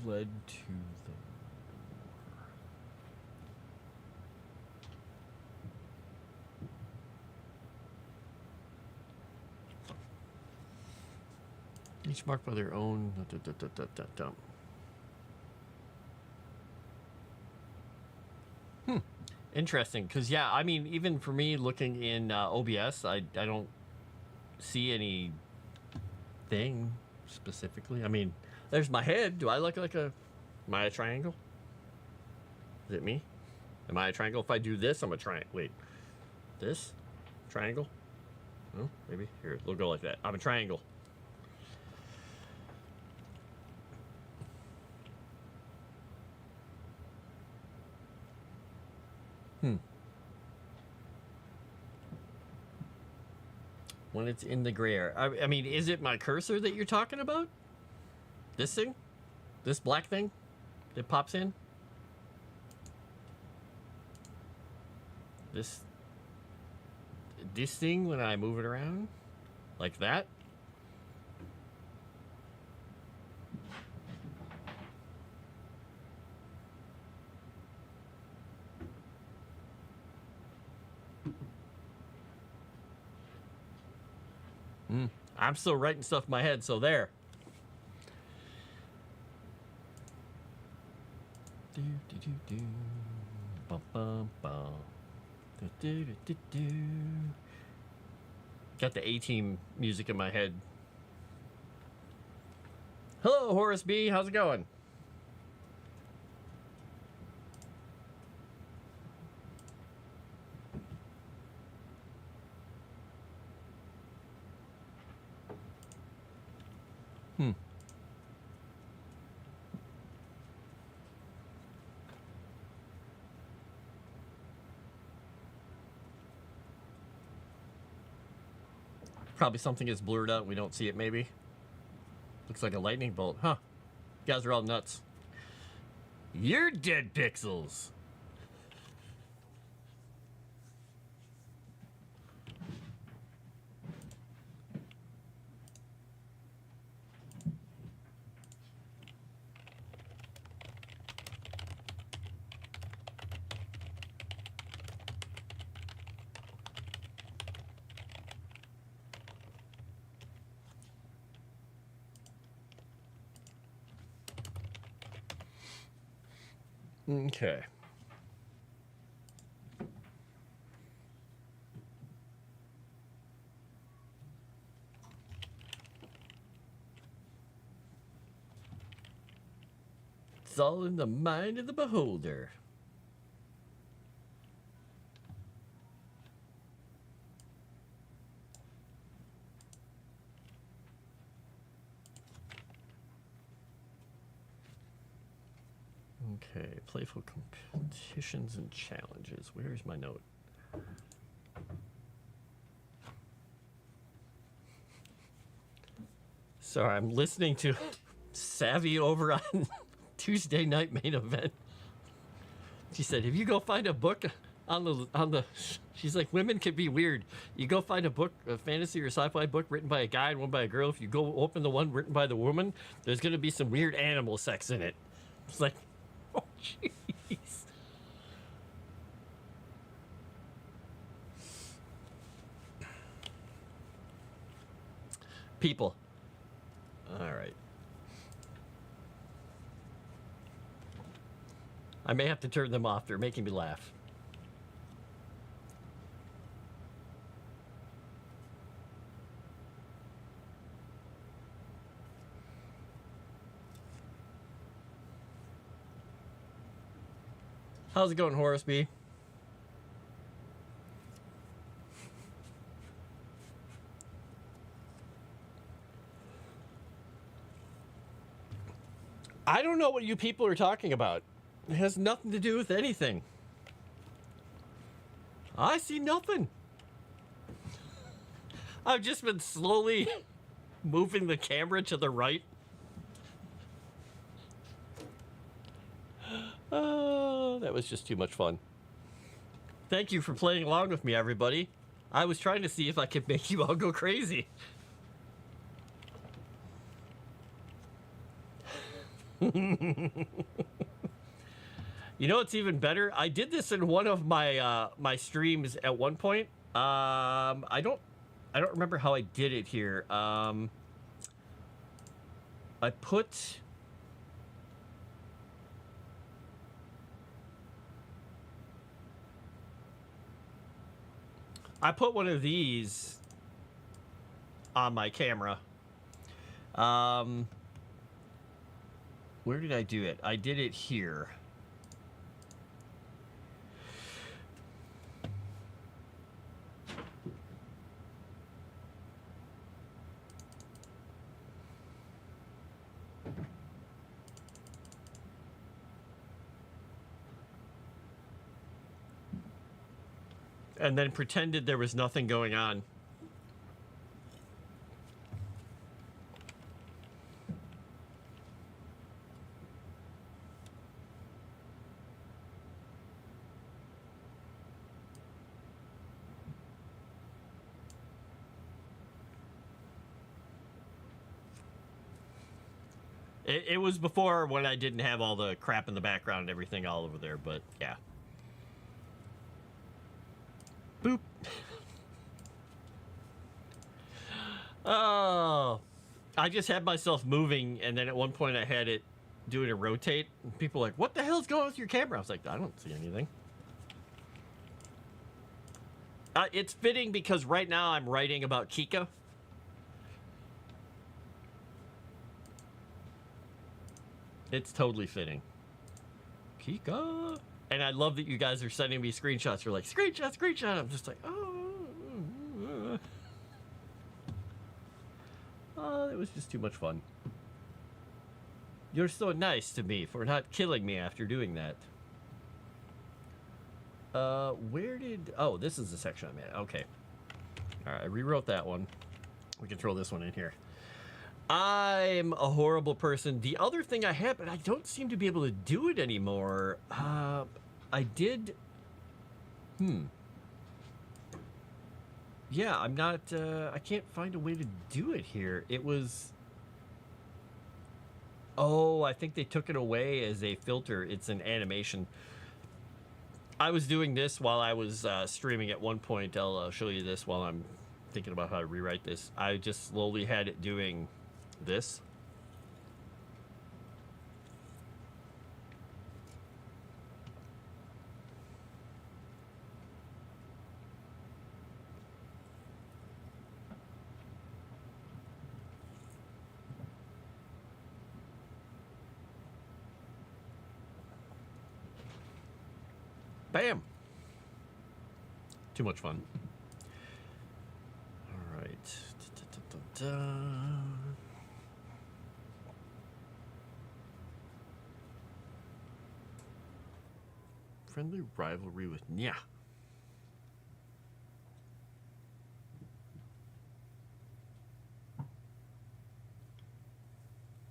Led to the war. Each marked by their own. Interesting, because yeah, I mean, even for me looking in OBS, I don't see anything specifically. I mean, there's my head. Do I look like am I a triangle? Is it me? Am I a triangle? If I do this, I'm a triangle. Wait, this? Triangle? No, maybe. Here, we'll go like that. I'm a triangle. When it's in the gray area. I mean, is it my cursor that you're talking about? This thing? This black thing that pops in? This thing when I move it around? Like that? I'm still writing stuff in my head, so there. Got the A-Team music in my head. Hello, Horace B. How's it going? Probably something is blurred out. We don't see it, maybe. Looks like a lightning bolt. Huh. You guys are all nuts. You're dead pixels. Okay. It's all in the mind of the beholder. Okay, playful competitions and challenges. Where's my note? Sorry, I'm listening to Savvy over on Tuesday Night Main Event. She said, if you go find a book on the she's like, women can be weird. You go find a book, a fantasy or sci-fi book written by a guy and one by a girl. If you go open the one written by the woman, there's going to be some weird animal sex in it. It's like, oh, jeez. People. All right. I may have to turn them off. They're making me laugh. How's it going, Horace B? I don't know what you people are talking about. It has nothing to do with anything. I see nothing. I've just been slowly moving the camera to the right. Oh, that was just too much fun. Thank you for playing along with me, everybody. I was trying to see if I could make you all go crazy. You know what's even better? I did this in one of my my streams at one point. I don't remember how I did it here. I put one of these on my camera. Where did I do it? I did it here. And then pretended there was nothing going on. It was before when I didn't have all the crap in the background and everything all over there, but yeah. Boop. Oh, I just had myself moving, and then at one point I had it doing a rotate. And people were like, what the hell's going on with your camera? I was like, I don't see anything. It's fitting because right now I'm writing about Kika. It's totally fitting. Kika. And I love that you guys are sending me screenshots. You're like, screenshot, screenshot. I'm just like, oh. Oh, that was just too much fun. You're so nice to me for not killing me after doing that. Where did... Oh, this is the section I'm at. Okay. All right, I rewrote that one. We can throw this one in here. I'm a horrible person. The other thing I had, but I don't seem to be able to do it anymore. I did... Yeah, I'm not... I can't find a way to do it here. It was... Oh, I think they took it away as a filter. It's an animation. I was doing this while I was streaming at one point. I'll show you this while I'm thinking about how to rewrite this. I just slowly had it doing this. Bam! Too much fun. All right. friendly rivalry with Nya.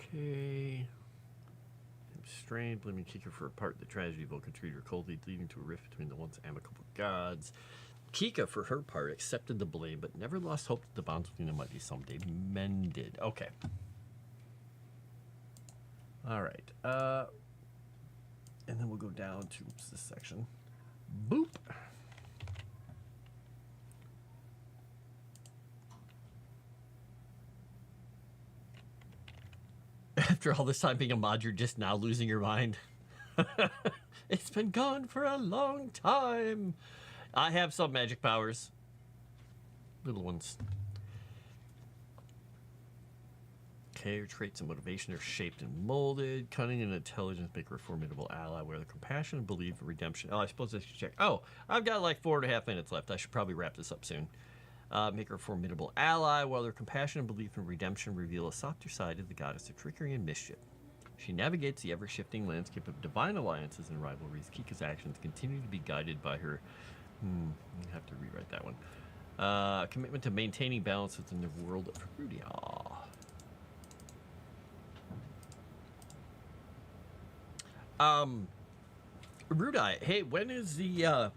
Okay. Strained, blaming Kika for a part in the tragedy. Vulcan treated her coldly, leading to a rift between the once amicable gods. Kika, for her part, accepted the blame, but never lost hope that the bonds between them might be someday mended. Okay. All right. And then we'll go down to this section. Boop. After all this time being a mod, you're just now losing your mind. It's been gone for a long time. I have some magic powers. Little ones. Okay, her traits and motivation are shaped and molded. Cunning and intelligence make her a formidable ally, where the compassion, belief, and redemption. Oh, I suppose I should check. Oh, I've got like 4.5 minutes left. I should probably wrap this up soon. Make her a formidable ally, while their compassion and belief in redemption reveal a softer side of the goddess of trickery and mischief. She navigates the ever-shifting landscape of divine alliances and rivalries. Kika's actions continue to be guided by her... I have to rewrite that one. Commitment to maintaining balance within the world of Erudi. Erudi, hey, when is the...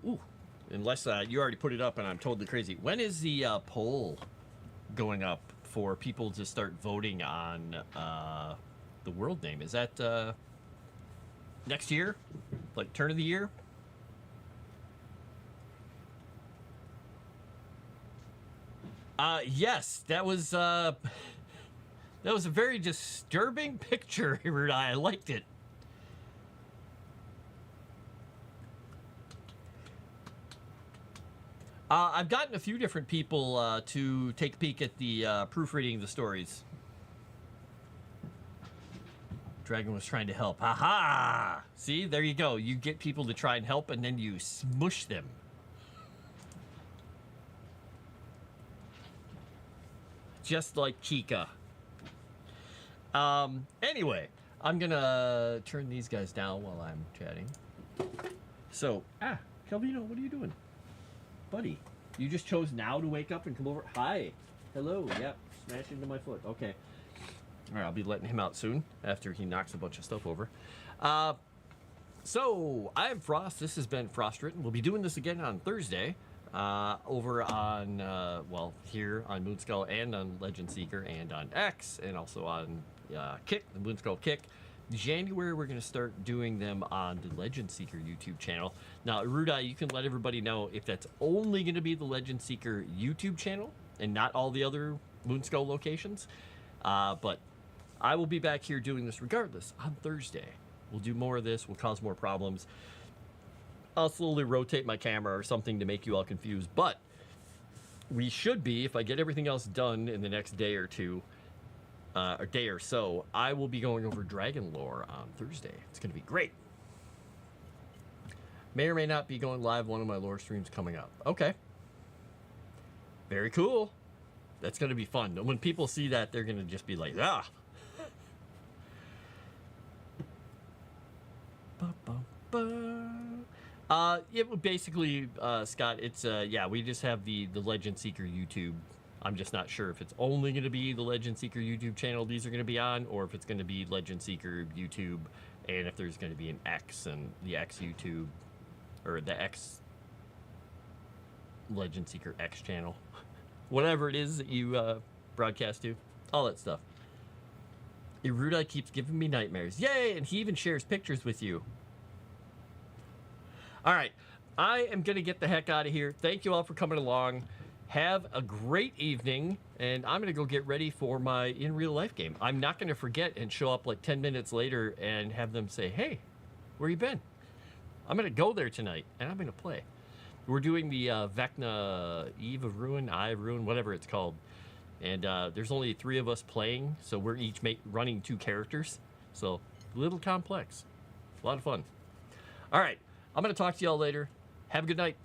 unless you already put it up and I'm totally crazy. When is the poll going up for people to start voting on the world name? Is that next year? Like turn of the year? Yes, that was a very disturbing picture, Erudi. I liked it. I've gotten a few different people to take a peek at the proofreading of the stories. Dragon was trying to help. Aha! See, there you go. You get people to try and help, and then you smush them. Just like Kika. Anyway, I'm gonna turn these guys down while I'm chatting. So, Calvino, what are you doing? Buddy, you just chose now to wake up and come over. Hi. Hello. Yep. Smash into my foot. Okay. All right, I'll be letting him out soon after he knocks a bunch of stuff over. So, I'm Frost. This has been Frost Written. We'll be doing this again on Thursday over on, well, here on Moonskull and on Legend Seeker and on X and also on Kick, the Moonskull Kick. January, we're going to start doing them on the Legend Seeker YouTube channel. Now, Erudi, you can let everybody know if that's only going to be the Legend Seeker YouTube channel and not all the other Moonskull locations. But I will be back here doing this regardless on Thursday. We'll do more of this. We'll cause more problems. I'll slowly rotate my camera or something to make you all confused. But we should be, if I get everything else done in the next day or two, a day or so, I will be going over Dragon Lore on Thursday. It's going to be great. May or may not be going live one of my lore streams coming up. Okay. Very cool. That's going to be fun. When people see that, they're going to just be like, ah. It would basically, Scott, it's, yeah, we just have the Legend Seeker YouTube. I'm just not sure if it's only going to be the Legend Seeker YouTube channel these are going to be on, or if it's going to be Legend Seeker YouTube, and if there's going to be an X and the X YouTube, or the X Legend Seeker X channel. Whatever it is that you broadcast to. All that stuff. Erudi keeps giving me nightmares. Yay! And he even shares pictures with you. Alright. I am going to get the heck out of here. Thank you all for coming along. Have a great evening, and I'm going to go get ready for my in real life game. I'm not going to forget and show up like 10 minutes later and have them say, hey, where you been? I'm going to go there tonight, and I'm going to play. We're doing the Vecna Eve of Ruin, Eye of Ruin, whatever it's called. And there's only 3 of us playing, so we're each running 2 characters. So, a little complex. A lot of fun. All right, I'm going to talk to y'all later. Have a good night.